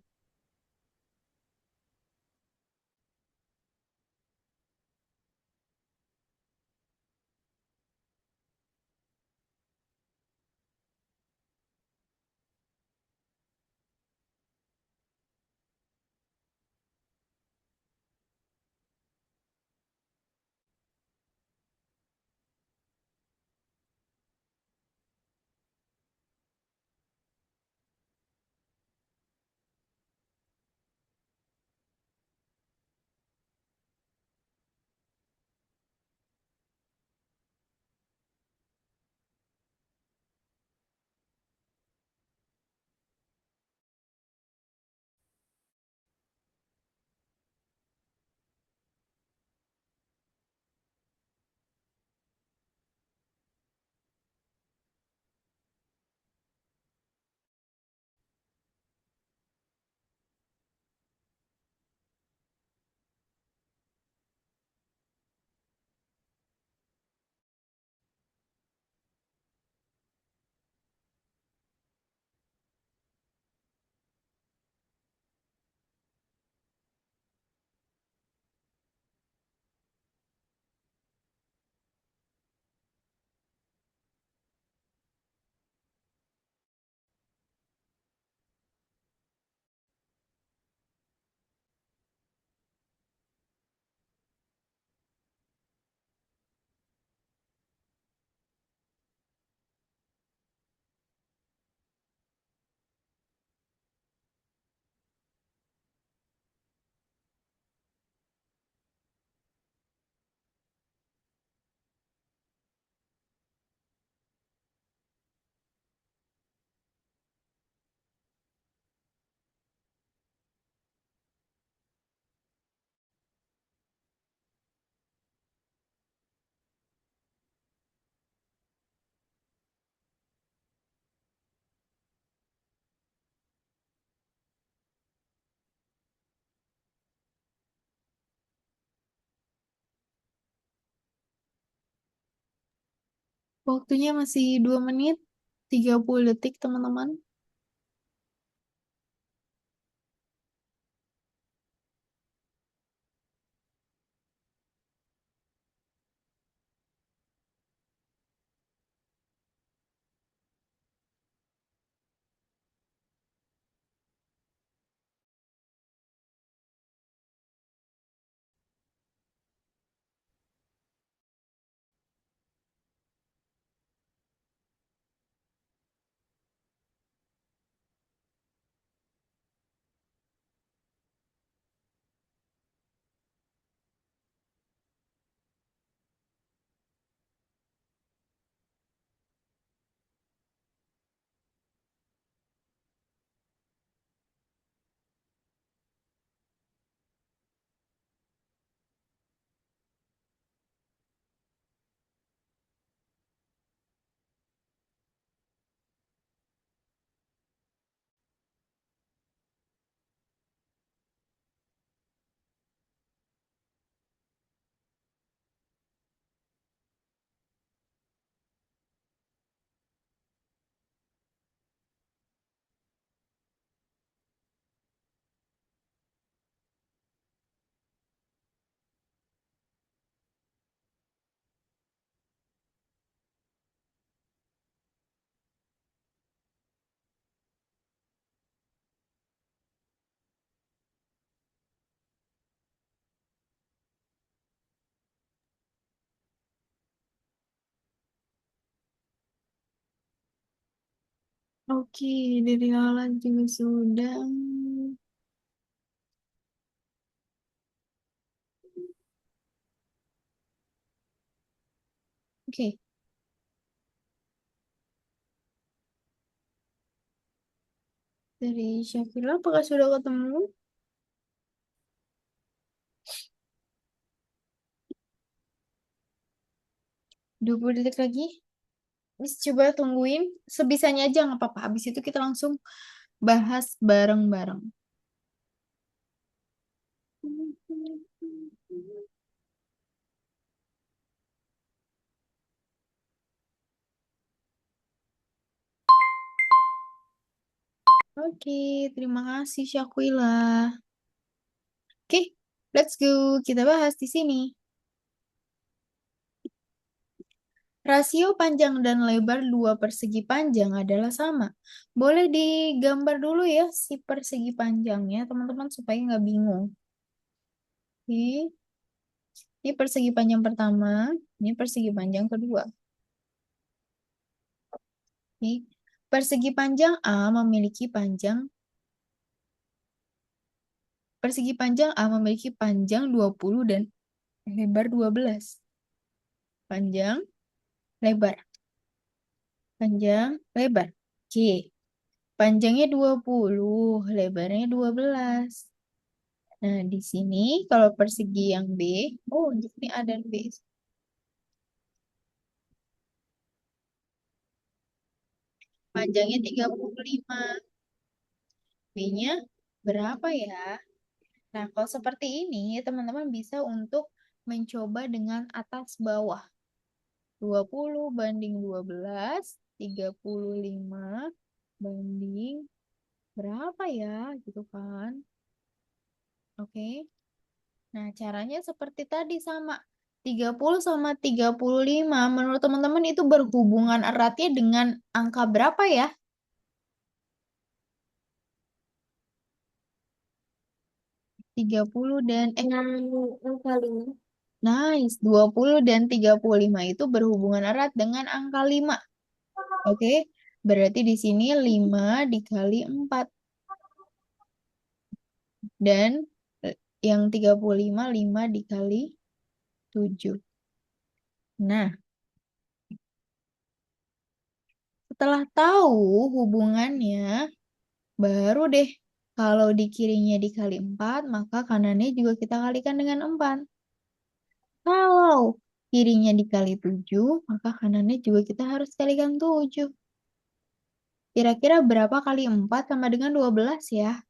Waktunya masih 2 menit 30 detik, teman-teman. Oke, dari Alan juga sudah. Oke, dari Syafila apakah sudah ketemu? 20 detik lagi. Miss coba tungguin. Sebisanya aja nggak apa-apa. Habis itu kita langsung bahas bareng-bareng. Oke, terima kasih Syakila. Oke, let's go. Kita bahas di sini. Rasio panjang dan lebar dua persegi panjang adalah sama. Boleh digambar dulu ya si persegi panjangnya, teman-teman, supaya nggak bingung. Oke, ini persegi panjang pertama, ini persegi panjang kedua. Oke. Persegi panjang A memiliki panjang Persegi panjang A memiliki panjang 20 dan lebar 12. Panjang, lebar, panjang, lebar. Oke. Panjangnya 20, lebarnya 12. Nah, di sini kalau persegi yang B, oh, di sini A dan B. Panjangnya 35. B-nya berapa ya? Nah, kalau seperti ini, teman-teman bisa untuk mencoba dengan atas bawah. 20 banding 12, 35 banding berapa ya? Gitu kan. Oke. Nah, caranya seperti tadi sama. 30 sama 35. Menurut teman-teman itu berhubungan eratnya dengan angka berapa ya? 30 dan Dengan angka 5. nice. 20 dan 35 itu berhubungan erat dengan angka 5. Oke. Berarti di sini 5 dikali 4. Dan yang 35 5 dikali 7. Nah, setelah tahu hubungannya, baru deh kalau di kirinya dikali 4, maka kanannya juga kita kalikan dengan 4. Kalau kirinya dikali 7, maka kanannya juga kita harus kalikan 7. Kira-kira berapa kali 4 sama dengan 12 ya?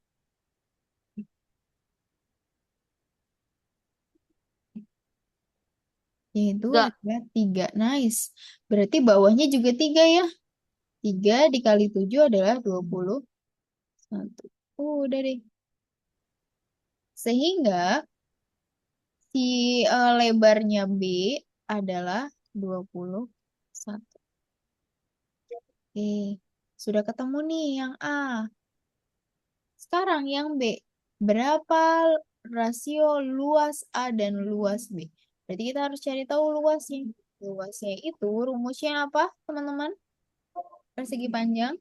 Yaitu Enggak. ada 3. Nice. Berarti bawahnya juga 3 ya. 3 dikali 7 adalah 21. Udah deh. Sehingga si lebarnya B adalah 21. Oke. Sudah ketemu nih yang A. Sekarang yang B. Berapa rasio luas A dan luas B? Berarti kita harus cari tahu luasnya. Luasnya itu rumusnya apa, teman-teman? Persegi panjang.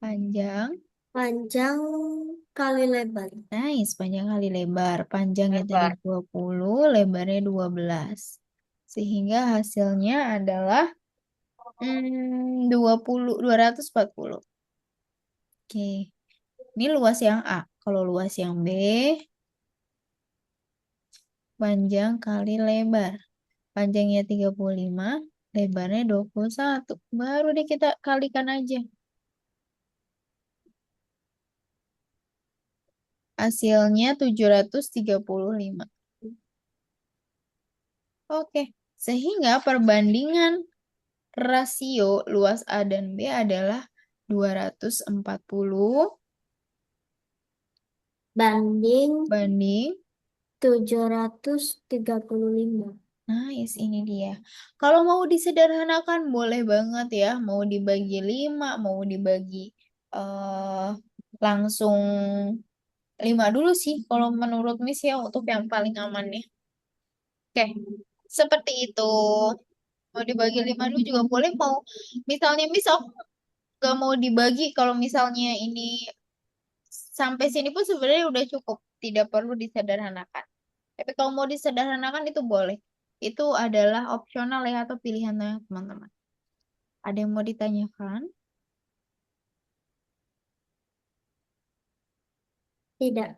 Panjang. Panjang kali lebar. Nice, panjang kali lebar. Panjangnya tadi Lebar. 20, lebarnya 12. Sehingga hasilnya adalah 240. Oke. Ini luas yang A. Kalau luas yang B, panjang kali lebar. Panjangnya 35, lebarnya 21. Baru deh kita kalikan aja. Hasilnya 735. Oke. Sehingga perbandingan rasio luas A dan B adalah 240 Banding banding. 735. Nice, ini dia. Kalau mau disederhanakan boleh banget ya. Mau dibagi 5, mau dibagi eh langsung 5 dulu sih. Kalau menurut Miss ya untuk yang paling aman nih. Oke, seperti itu. Mau dibagi 5 dulu juga boleh. Mau misalnya misal gak mau dibagi. Kalau misalnya ini sampai sini pun sebenarnya udah cukup. Tidak perlu disederhanakan. Tapi kalau mau disederhanakan itu boleh. Itu adalah opsional ya atau pilihannya teman-teman. Ada yang mau ditanyakan? Tidak.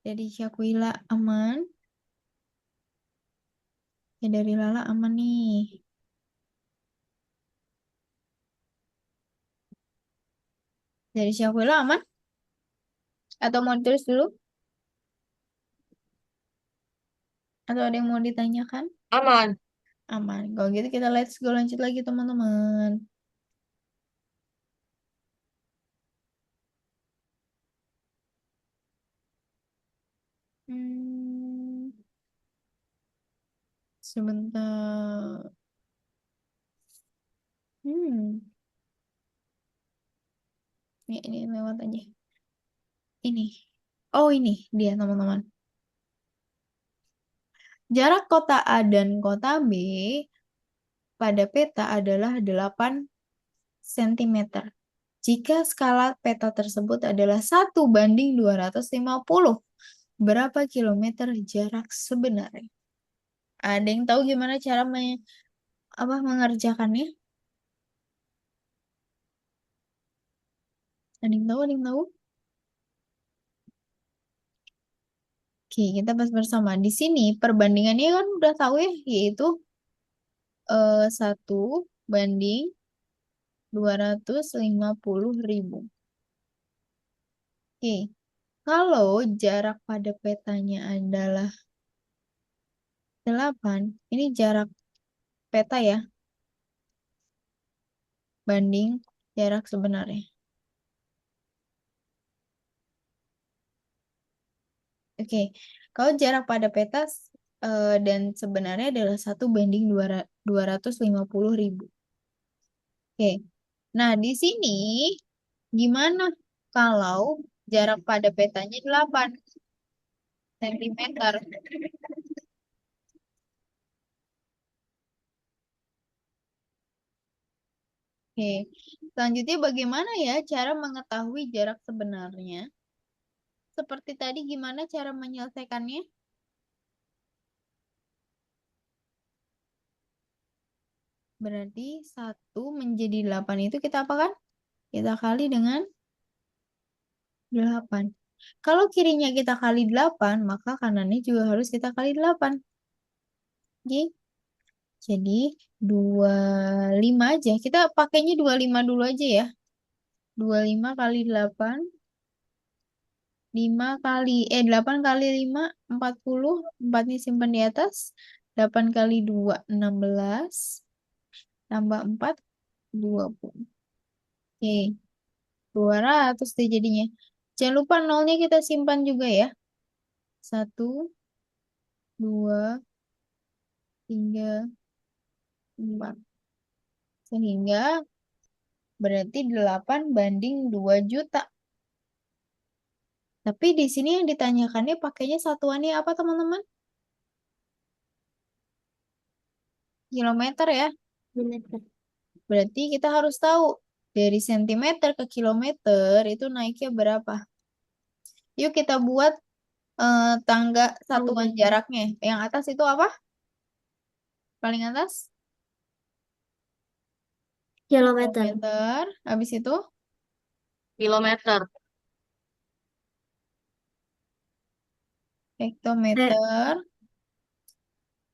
Dari Syakwila aman? Ya dari Lala aman nih. Dari Syakwila aman? Atau mau ditulis dulu? Atau ada yang mau ditanyakan? Aman. Aman. Kalau gitu kita let's go lanjut lagi teman-teman. Hmm, sebentar. Hmm, ini lewat aja. Ini. Oh ini dia teman-teman. Jarak kota A dan kota B pada peta adalah 8 cm. Jika skala peta tersebut adalah 1:250, berapa kilometer jarak sebenarnya? Ada yang tahu gimana cara mengerjakannya? Ada yang tahu? Ada yang tahu? Oke, kita bahas bersama. Di sini perbandingannya kan udah tahu ya, yaitu 1:250.000. Oke, kalau jarak pada petanya adalah 8, ini jarak peta ya, banding jarak sebenarnya. Oke, kalau jarak pada peta dan sebenarnya adalah 1:250.000. Oke, nah di sini gimana kalau jarak pada petanya 8 cm? Oke, selanjutnya bagaimana ya cara mengetahui jarak sebenarnya? Seperti tadi gimana cara menyelesaikannya? Berarti 1 menjadi 8 itu kita apakan? Kita kali dengan 8. Kalau kirinya kita kali 8, maka kanannya juga harus kita kali 8. Oke. Jadi 25 aja. Kita pakainya 25 dulu aja ya. 25 kali 8. 8 kali 5, 40. 4-nya simpan di atas. 8 kali 2, 16. Tambah 4, 20. Oke, 200 deh jadinya. Jangan lupa nolnya kita simpan juga ya. 1, 2, 3, 4. Sehingga berarti 8 banding 2 juta. Tapi di sini yang ditanyakannya pakainya satuannya apa teman-teman? Kilometer ya. Kilometer. Berarti kita harus tahu dari sentimeter ke kilometer itu naiknya berapa. Yuk kita buat tangga satuan Tangga. jaraknya. Yang atas itu apa? Paling atas? Kilometer. Kilometer. Habis itu Kilometer. Eh, hektometer,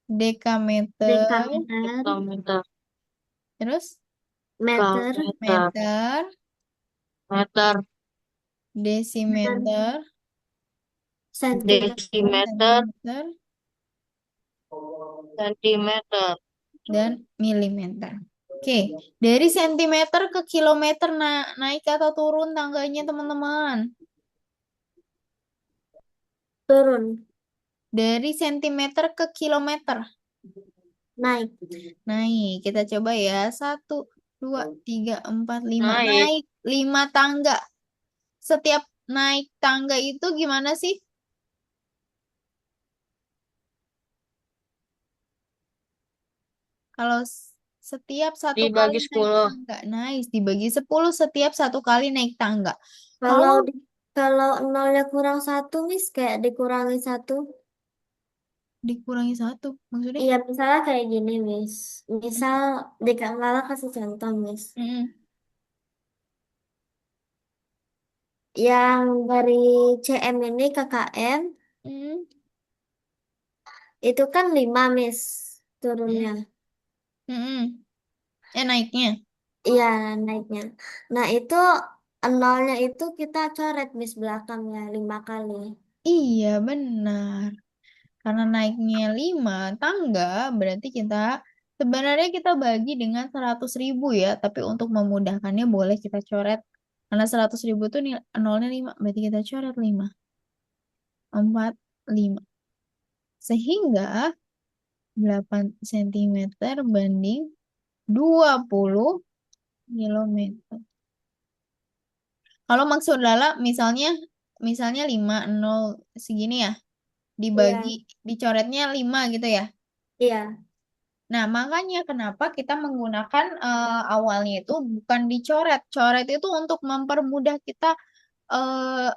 dekameter, dekameter. Hektometer. terus Meter. Kilometer. meter, Meter. desimeter, Sentimeter. Desimeter. sentimeter, Sentimeter. dan milimeter. Oke, dari sentimeter ke kilometer naik atau turun tangganya teman-teman? Turun. Dari sentimeter ke kilometer. Naik. Naik, kita coba ya. 1, 2, 3, 4, 5. Naik. Naik 5 tangga. Setiap naik tangga itu gimana sih? Kalau setiap satu kali Dibagi naik 10. tangga. Nice, dibagi 10 setiap satu kali naik tangga. Kalau Kalau kalau nolnya kurang satu, Miss, kayak dikurangi satu. dikurangi 1, maksudnya? Iya, misalnya kayak gini, Miss. Misal di Kak Lala kasih contoh, Miss. Mm-mm. Yang dari CM ini ke KM, Mm-mm. itu kan 5, Miss, turunnya. Mm-mm. Mm-mm. Naiknya. Iya, naiknya. Nah, itu nolnya itu kita coret, Miss, belakangnya 5 kali. Iya, benar. Karena naiknya 5 tangga, berarti kita sebenarnya kita bagi dengan 100.000 ya. Tapi untuk memudahkannya boleh kita coret. Karena 100.000 itu nolnya 5, berarti kita coret 5. 4, 5. Sehingga 8 sentimeter banding 20 kilometer. Kalau maksud Lala misalnya misalnya 5 0 segini ya, dibagi Iya, dicoretnya 5 gitu ya. iya. Nah, makanya kenapa kita menggunakan awalnya itu bukan dicoret. Coret itu untuk mempermudah kita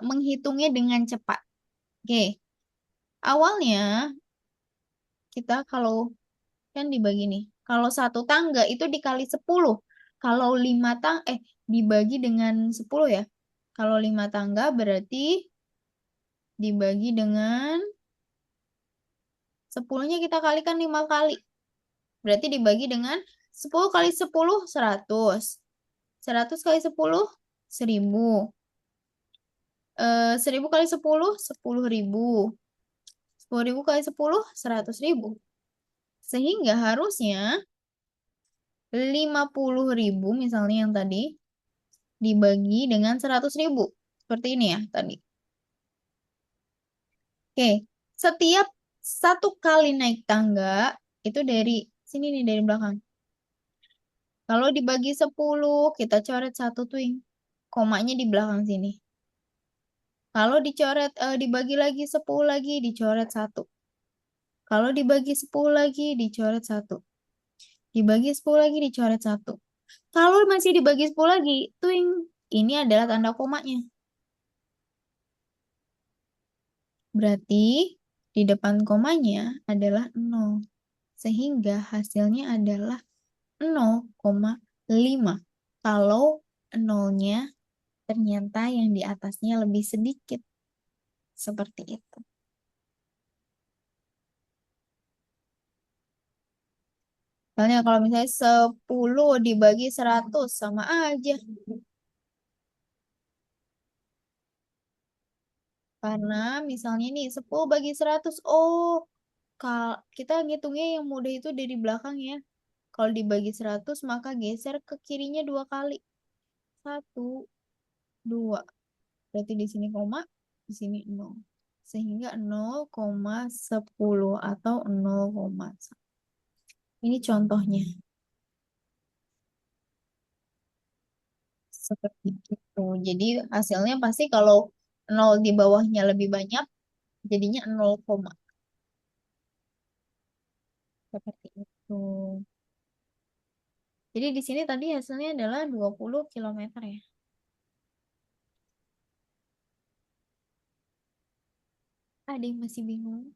menghitungnya dengan cepat. Oke, awalnya kita kalau kan dibagi nih. Kalau satu tangga itu dikali 10. Kalau dibagi dengan 10 ya. Kalau 5 tangga berarti dibagi dengan 10-nya kita kalikan 5 kali. Berarti dibagi dengan 10 kali 10 100. 100 kali 10 1000. 1000 kali 10 10.000. 10.000 kali 10 100.000. Sehingga harusnya 50.000 misalnya yang tadi dibagi dengan 100.000. Seperti ini ya tadi. Oke, setiap satu kali naik tangga, itu dari sini nih, dari belakang. Kalau dibagi 10, kita coret satu twing. Komanya di belakang sini. Kalau dibagi lagi 10 lagi, dicoret satu. Kalau dibagi 10 lagi, dicoret satu. Dibagi 10 lagi, dicoret satu. Kalau masih dibagi 10 lagi, twing. Ini adalah tanda komanya. Berarti di depan komanya adalah 0. Sehingga hasilnya adalah 0,5. Kalau nolnya ternyata yang di atasnya lebih sedikit. Seperti itu. Soalnya kalau misalnya 10 dibagi 100 sama aja. Karena misalnya nih 10 bagi 100. Oh, kita ngitungnya yang mudah itu dari belakang ya. Kalau dibagi 100 maka geser ke kirinya 2 kali. 1, 2. Berarti di sini koma, di sini 0. Sehingga 0,10 atau 0,1. Ini contohnya. Seperti itu. Jadi hasilnya pasti kalau 0 di bawahnya lebih banyak, jadinya 0, seperti itu. Jadi di sini tadi hasilnya adalah 20 kilometer ya. Ada yang masih bingung?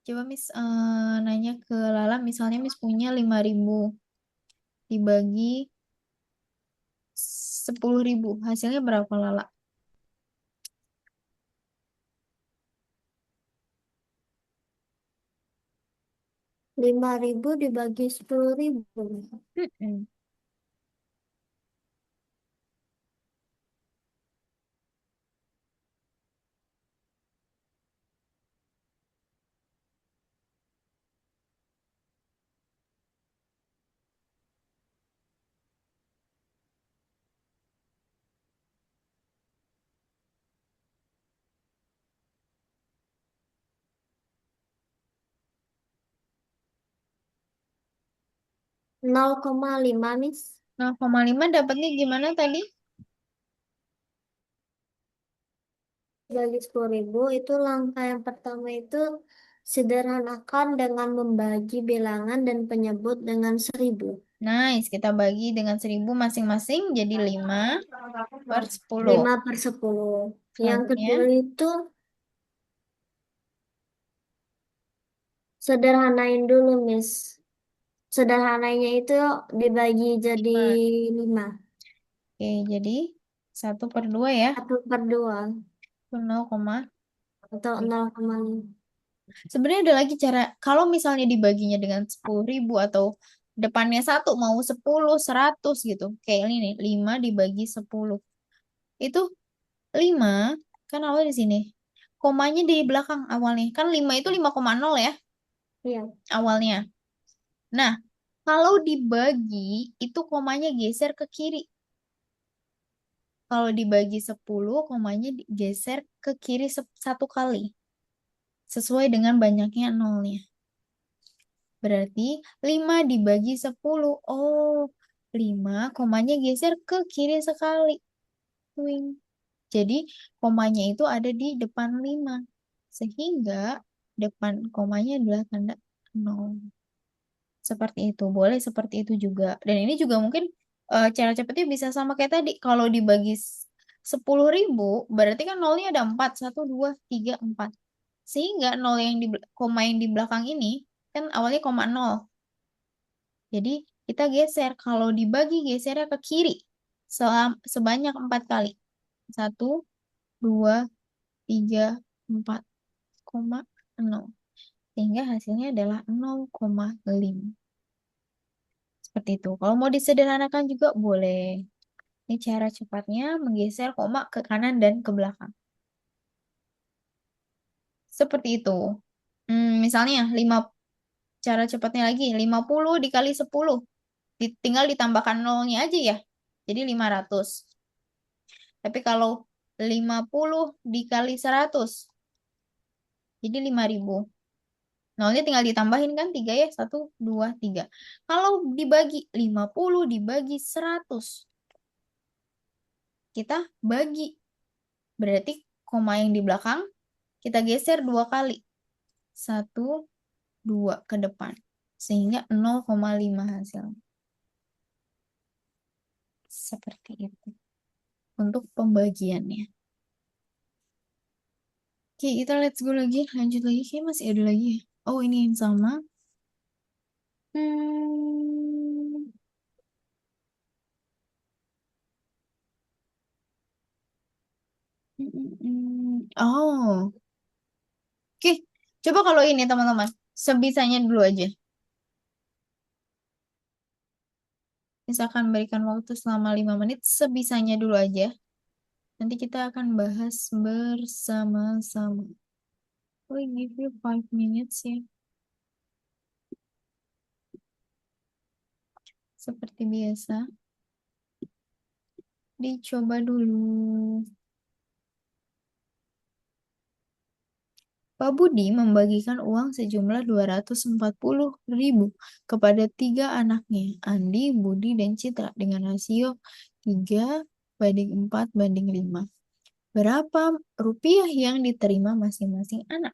Coba Miss nanya ke Lala, misalnya Miss punya 5.000 dibagi 10.000, hasilnya berapa Lala? 5.000 dibagi 10.000. Mm-mm. 0,5, Miss. 0,5 dapatnya gimana tadi? Bagi 10.000 itu langkah yang pertama itu sederhanakan dengan membagi bilangan dan penyebut dengan 1.000. Nice, kita bagi dengan 1.000 masing-masing jadi 5/10. 5/10. Yang Selanjutnya, kedua itu sederhanain dulu, Miss. Sederhananya itu dibagi jadi 5. oke, jadi 1/2 ya, 1/2 itu 0,5. atau 0,5. Sebenarnya ada lagi cara, kalau misalnya dibaginya dengan 10.000 atau depannya 1 mau 10, 100 gitu. Kayak ini nih, 5 dibagi 10. Itu 5, kan awalnya di sini. Komanya di belakang awalnya. Kan 5 itu 5,0 ya Iya. awalnya. Nah, kalau dibagi, itu komanya geser ke kiri. Kalau dibagi 10, komanya geser ke kiri 1 kali. Sesuai dengan banyaknya nolnya. Berarti 5 dibagi 10. Oh, 5 komanya geser ke kiri sekali. Wing. Jadi komanya itu ada di depan 5. Sehingga depan komanya adalah tanda 0. Seperti itu. Boleh seperti itu juga. Dan ini juga mungkin cara cepatnya bisa sama kayak tadi. Kalau dibagi 10.000, berarti kan nolnya ada 4. 1, 2, 3, 4. Sehingga nol yang koma yang di belakang ini, kan awalnya koma 0. Jadi kita geser. Kalau dibagi gesernya ke kiri. Sebanyak 4 kali. 1, 2, 3, 4, 0. Sehingga hasilnya adalah 0,5. Seperti itu. Kalau mau disederhanakan juga boleh. Ini cara cepatnya menggeser koma ke kanan dan ke belakang. Seperti itu. Misalnya cara cepatnya lagi 50 dikali 10. Tinggal ditambahkan nolnya aja ya. Jadi 500. Tapi kalau 50 dikali 100 jadi 5.000. Nolnya tinggal ditambahin kan 3 ya. 1, 2, 3. Kalau dibagi 50 dibagi 100 kita bagi. Berarti koma yang di belakang kita geser 2 kali. 1, 2 ke depan. Sehingga 0,5 hasilnya. Seperti itu. Untuk pembagiannya. Oke, kita let's go lagi. Lanjut lagi. Kayaknya masih ada lagi ya. Oh, ini yang sama. Hmm. Oh, oke. Coba kalau ini teman-teman. Sebisanya dulu aja. Misalkan berikan waktu selama 5 menit. Sebisanya dulu aja. Nanti kita akan bahas bersama-sama. We give you 5 minutes ya. Seperti biasa. Dicoba dulu. Pak Budi membagikan uang sejumlah 240.000 kepada 3 anaknya, Andi, Budi, dan Citra dengan rasio 3:4:5. Berapa rupiah yang diterima masing-masing anak?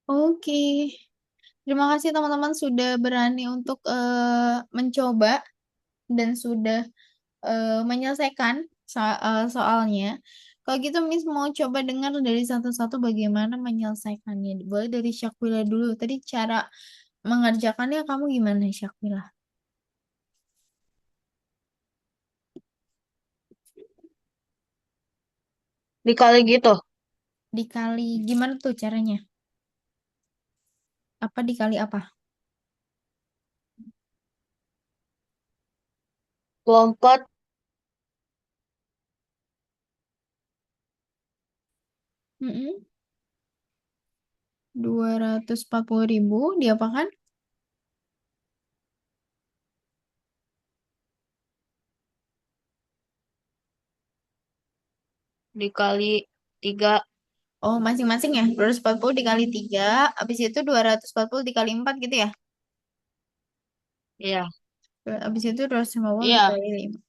Oke. Terima kasih teman-teman sudah berani untuk mencoba dan sudah menyelesaikan soalnya. Kalau gitu Miss mau coba dengar dari satu-satu bagaimana menyelesaikannya. Boleh dari Syakila dulu. Tadi cara mengerjakannya kamu gimana Syakila? Dikali gitu. Dikali gimana tuh caranya? Apa dikali apa? 24 Mm-mm. 240.000 diapakan? dikali 3. Oh, masing-masing ya. 240 dikali 3, habis itu 240 dikali 4 gitu ya. Iya. Habis itu 250 Iya. dikali 5.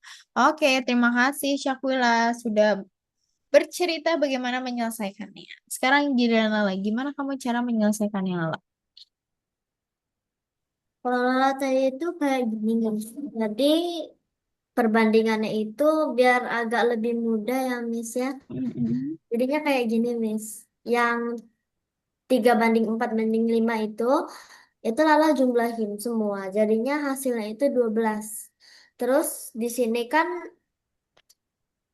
Oke, terima kasih Syakila sudah bercerita bagaimana menyelesaikannya. Sekarang giliran Lala, gimana kamu cara menyelesaikannya Lala? Kalau Lala tadi itu kayak gini guys. Jadi perbandingannya itu biar agak lebih mudah ya Miss ya. Mm-mm. Jadinya kayak gini Miss. Yang 3:4:5 itu Lala jumlahin semua. Jadinya hasilnya itu 12. Terus di sini kan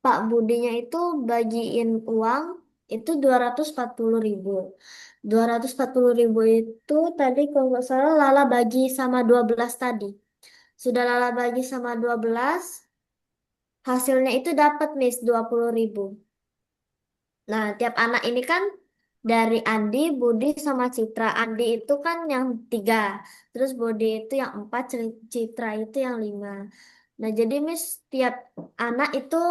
Pak Budinya itu bagiin uang itu 240.000. 240.000 itu tadi kalau nggak salah Lala bagi sama 12 tadi. Sudah Lala bagi sama 12, hasilnya itu dapat Miss 20.000. Nah, tiap anak ini kan dari Andi, Budi, sama Citra. Andi itu kan yang 3. Terus Budi itu yang 4, Citra itu yang 5. Nah, jadi Miss tiap anak itu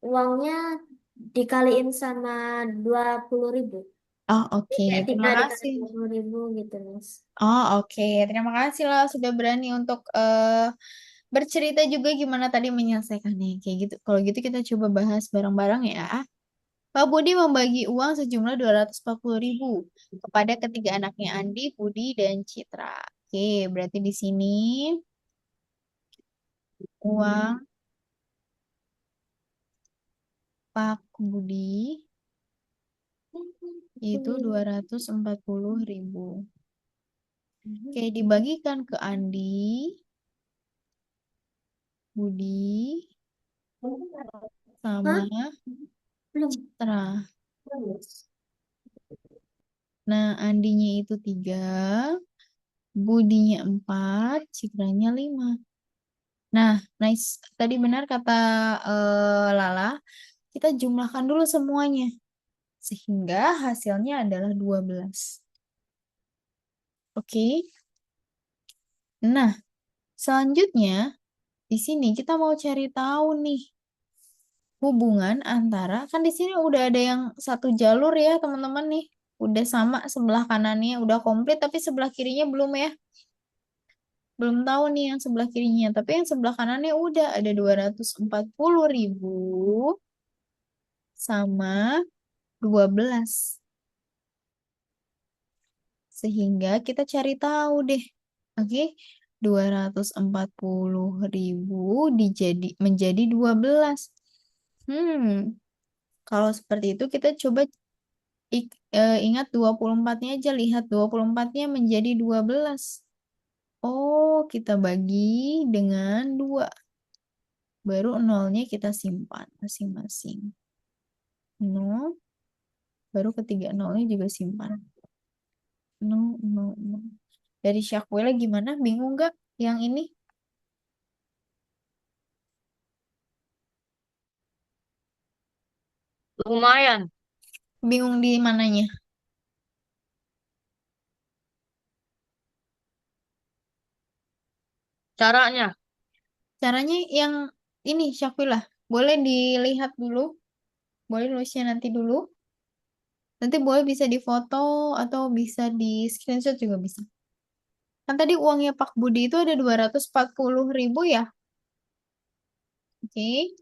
uangnya dikaliin sama 20.000. Oh, oke. Kayak tiga Terima dikali kasih. 20.000 gitu Miss. Oh, oke. Terima kasih lah sudah berani untuk bercerita juga gimana tadi menyelesaikannya. Kayak gitu. Kalau gitu kita coba bahas bareng-bareng ya. Pak Budi membagi uang sejumlah 240.000 kepada ketiga anaknya Andi, Budi, dan Citra. Oke, berarti di sini uang Pak Budi itu 240.000. Oke, dibagikan ke Andi, Budi, sama Hah? Belum. Citra. Belum. Nah, Andinya itu 3, Budinya 4, Citranya 5. Nah, nice. Tadi benar kata Lala, kita jumlahkan dulu semuanya. Sehingga hasilnya adalah 12. Oke. Nah, selanjutnya di sini kita mau cari tahu nih hubungan antara, kan di sini udah ada yang satu jalur ya teman-teman nih. Udah sama sebelah kanannya, udah komplit tapi sebelah kirinya belum ya. Belum tahu nih yang sebelah kirinya, tapi yang sebelah kanannya udah ada 240.000 sama 12. Sehingga kita cari tahu deh. Oke, 240.000 menjadi 12. Hmm, kalau seperti itu kita coba ingat 24-nya aja. Lihat 24-nya menjadi 12. Oh, kita bagi dengan 2. Baru nolnya kita simpan masing-masing. 0, baru ketiga nolnya juga simpan. 0, 0, 0. Dari Syakwela gimana? Bingung nggak yang ini? Lumayan. Bingung di mananya? Caranya. Caranya yang ini Syakwila. Boleh dilihat dulu. Boleh nulisnya nanti dulu. Nanti boleh bisa difoto atau bisa di screenshot juga bisa. Kan tadi uangnya Pak Budi itu ada 240.000 ya. Oke.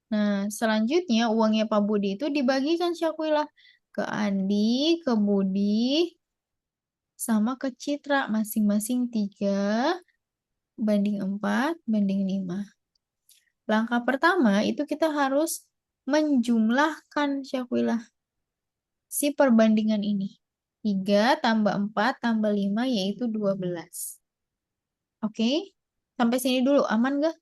Nah, selanjutnya uangnya Pak Budi itu dibagikan Syakwila ke Andi, ke Budi, sama ke Citra. Masing-masing 3:4:5. Langkah pertama itu kita harus menjumlahkan Syakwilah si perbandingan ini. 3 tambah 4 tambah 5 yaitu 12. Oke? Sampai sini dulu, aman gak?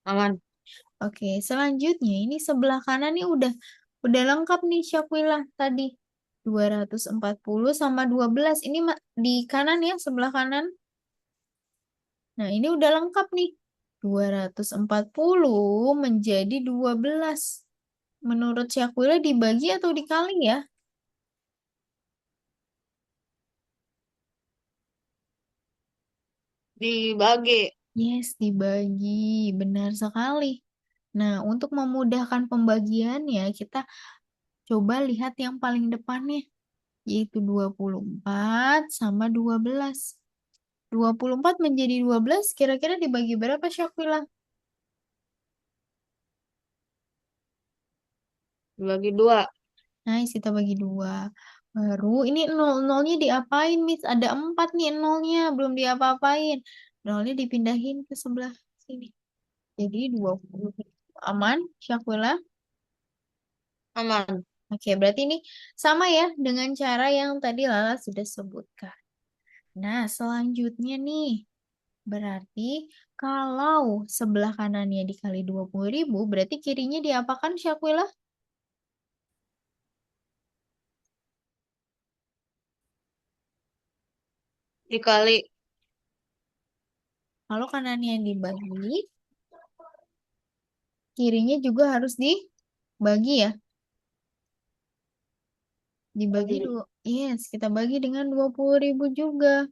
Aman. Oke, selanjutnya ini sebelah kanan nih udah lengkap nih Syakwilah tadi. 240 sama 12. Ini di kanan ya, sebelah kanan. Nah, ini udah lengkap nih. 240 menjadi 12. Menurut Syakwilah dibagi atau dikali ya? Dibagi. Yes, dibagi. Benar sekali. Nah, untuk memudahkan pembagiannya, kita coba lihat yang paling depannya, yaitu 24 sama 12. 24 menjadi 12, kira-kira dibagi berapa, Syakila? Dibagi 2. Nice, kita bagi 2. Baru, ini nolnya diapain, Miss? Ada 4 nih nolnya, belum diapa-apain. Nolnya dipindahin ke sebelah sini. Jadi 20. Aman, Syakila? Aman. Oke, berarti ini sama ya dengan cara yang tadi Lala sudah sebutkan. Nah, selanjutnya nih, berarti kalau sebelah kanannya dikali 20.000, berarti kirinya diapakan, Syakwilah? Dikali. Kalau kanannya dibagi, kirinya juga harus dibagi ya. Dibagi Bagi. dua. Yes, kita bagi dengan 20.000 juga.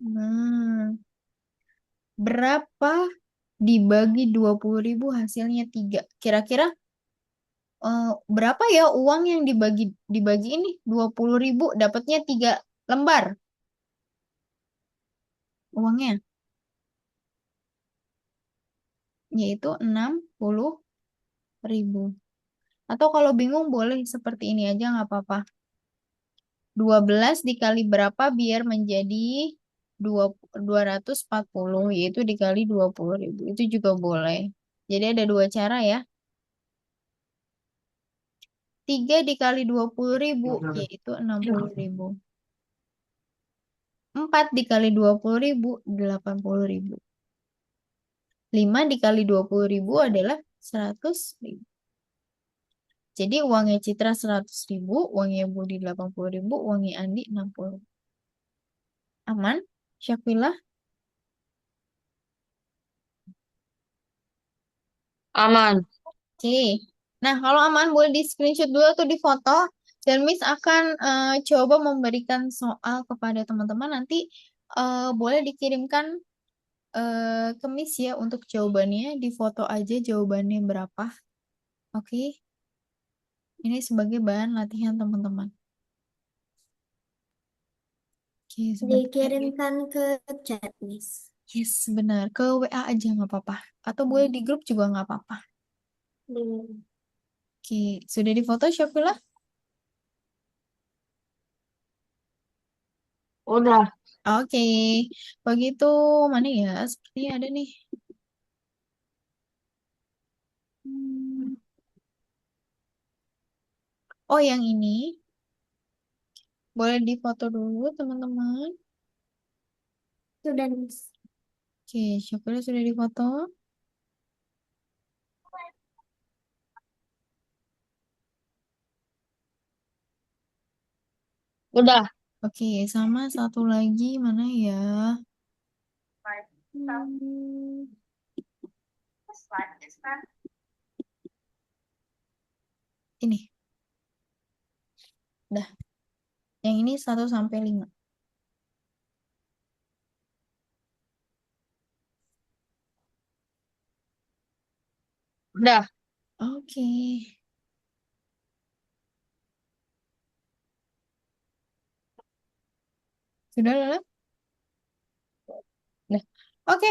Nah, berapa dibagi 20.000 hasilnya 3? Kira-kira berapa ya uang yang dibagi ini? 20.000 dapatnya 3 lembar uangnya, yaitu 60.000. Atau kalau bingung boleh seperti ini aja nggak apa-apa. 12 dikali berapa biar menjadi 240, yaitu dikali 20.000. Itu juga boleh. Jadi ada dua cara ya. 3 dikali 20.000 yaitu 60.000. 4 dikali 20.000 80.000. 5 dikali 20.000 adalah 100.000. Jadi uangnya Citra 100.000, uangnya Budi 80.000, uangnya Andi 60. Aman? Syakwilah? Aman. Oke. Nah, kalau aman boleh di screenshot dulu atau di foto. Dan Miss akan coba memberikan soal kepada teman-teman. Nanti boleh dikirimkan ke Miss ya untuk jawabannya. Di foto aja jawabannya berapa. Oke. Ini sebagai bahan latihan teman-teman. Oke, sebentar ya. Dikirimkan ke chat, Miss. Yes, benar. Ke WA aja nggak apa-apa. Atau boleh di grup juga nggak apa-apa. Di- Oke, sudah di foto Syafila? Udah. Oke, begitu mana ya? Sepertinya ada nih. Hmm. Oh, yang ini boleh difoto dulu, teman-teman. Sudah, Miss. Oke, Syafila sudah difoto. Udah. Oke, sama satu lagi mana ya? Hmm, ini. Dah, yang ini 1 sampai 5. Udah. Oke. Sudah, Lala? Dah. Oke.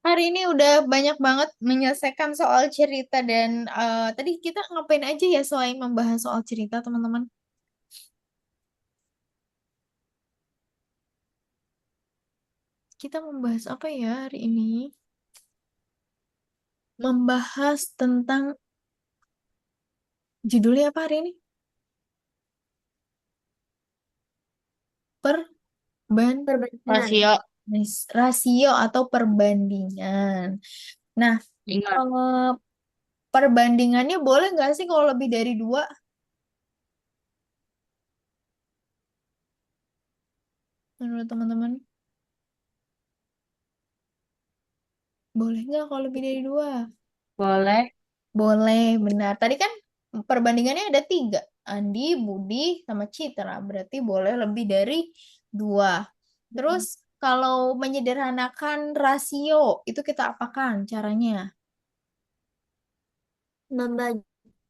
Hari ini udah banyak banget menyelesaikan soal cerita dan tadi kita ngapain aja ya selain membahas soal cerita, teman-teman? Kita membahas apa ya hari ini? Membahas tentang judulnya apa hari ini? Perbandingan. Rasio. Rasio atau perbandingan. Nah, Ingat. eh, perbandingannya boleh nggak sih kalau lebih dari dua? Menurut teman-teman, boleh nggak kalau lebih dari dua? Boleh. Boleh, benar. Tadi kan perbandingannya ada tiga. Andi, Budi, sama Citra. Berarti boleh lebih dari dua. Terus kalau menyederhanakan rasio, itu kita apakan caranya? Membagi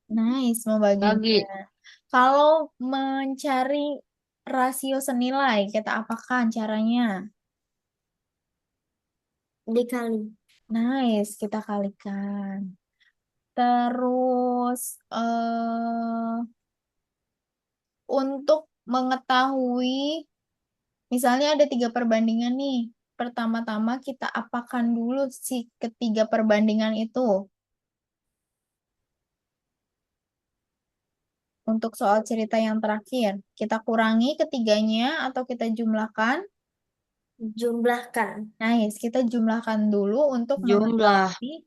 Nice, membaginya. Bagi. Kalau mencari rasio senilai, kita apakan caranya? dikali. Nice, kita kalikan. Terus, untuk mengetahui, misalnya ada tiga perbandingan nih. Pertama-tama kita apakan dulu si ketiga perbandingan itu. Untuk soal cerita yang terakhir, kita kurangi ketiganya atau kita jumlahkan. Jumlahkan. Nice, kita jumlahkan dulu untuk Jumlah. mengetahui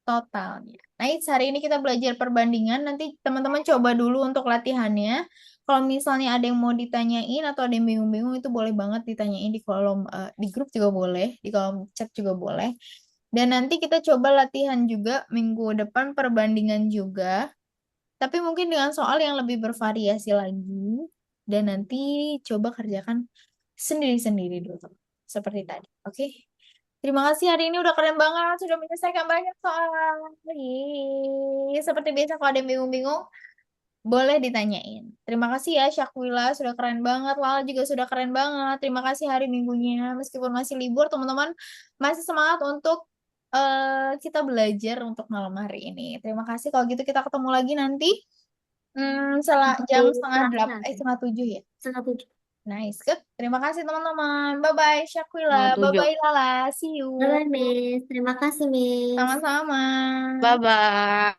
totalnya. Nice, hari ini kita belajar perbandingan. Nanti teman-teman coba dulu untuk latihannya. Kalau misalnya ada yang mau ditanyain atau ada yang bingung-bingung, itu boleh banget ditanyain di kolom, di grup juga boleh, di kolom chat juga boleh. Dan nanti kita coba latihan juga minggu depan perbandingan juga, tapi mungkin dengan soal yang lebih bervariasi lagi. Dan nanti coba kerjakan sendiri-sendiri dulu, seperti tadi. Oke? Terima kasih hari ini udah keren banget, sudah menyelesaikan banyak soal. Seperti biasa kalau ada yang bingung-bingung, boleh ditanyain. Terima kasih ya Syakwila, sudah keren banget. Lala juga sudah keren banget. Terima kasih hari Minggunya. Meskipun masih libur, teman-teman masih semangat untuk kita belajar untuk malam hari ini. Terima kasih. Kalau gitu kita ketemu lagi nanti setelah Hari jam setengah Selasa. delapan, setengah tujuh ya. Setengah tujuh. Nice, good. Terima kasih teman-teman. Bye-bye Nomor Syakwila. 7. Bye-bye Lala. See you. Bye, Miss. Terima kasih, Miss. Sama-sama. Bye-bye.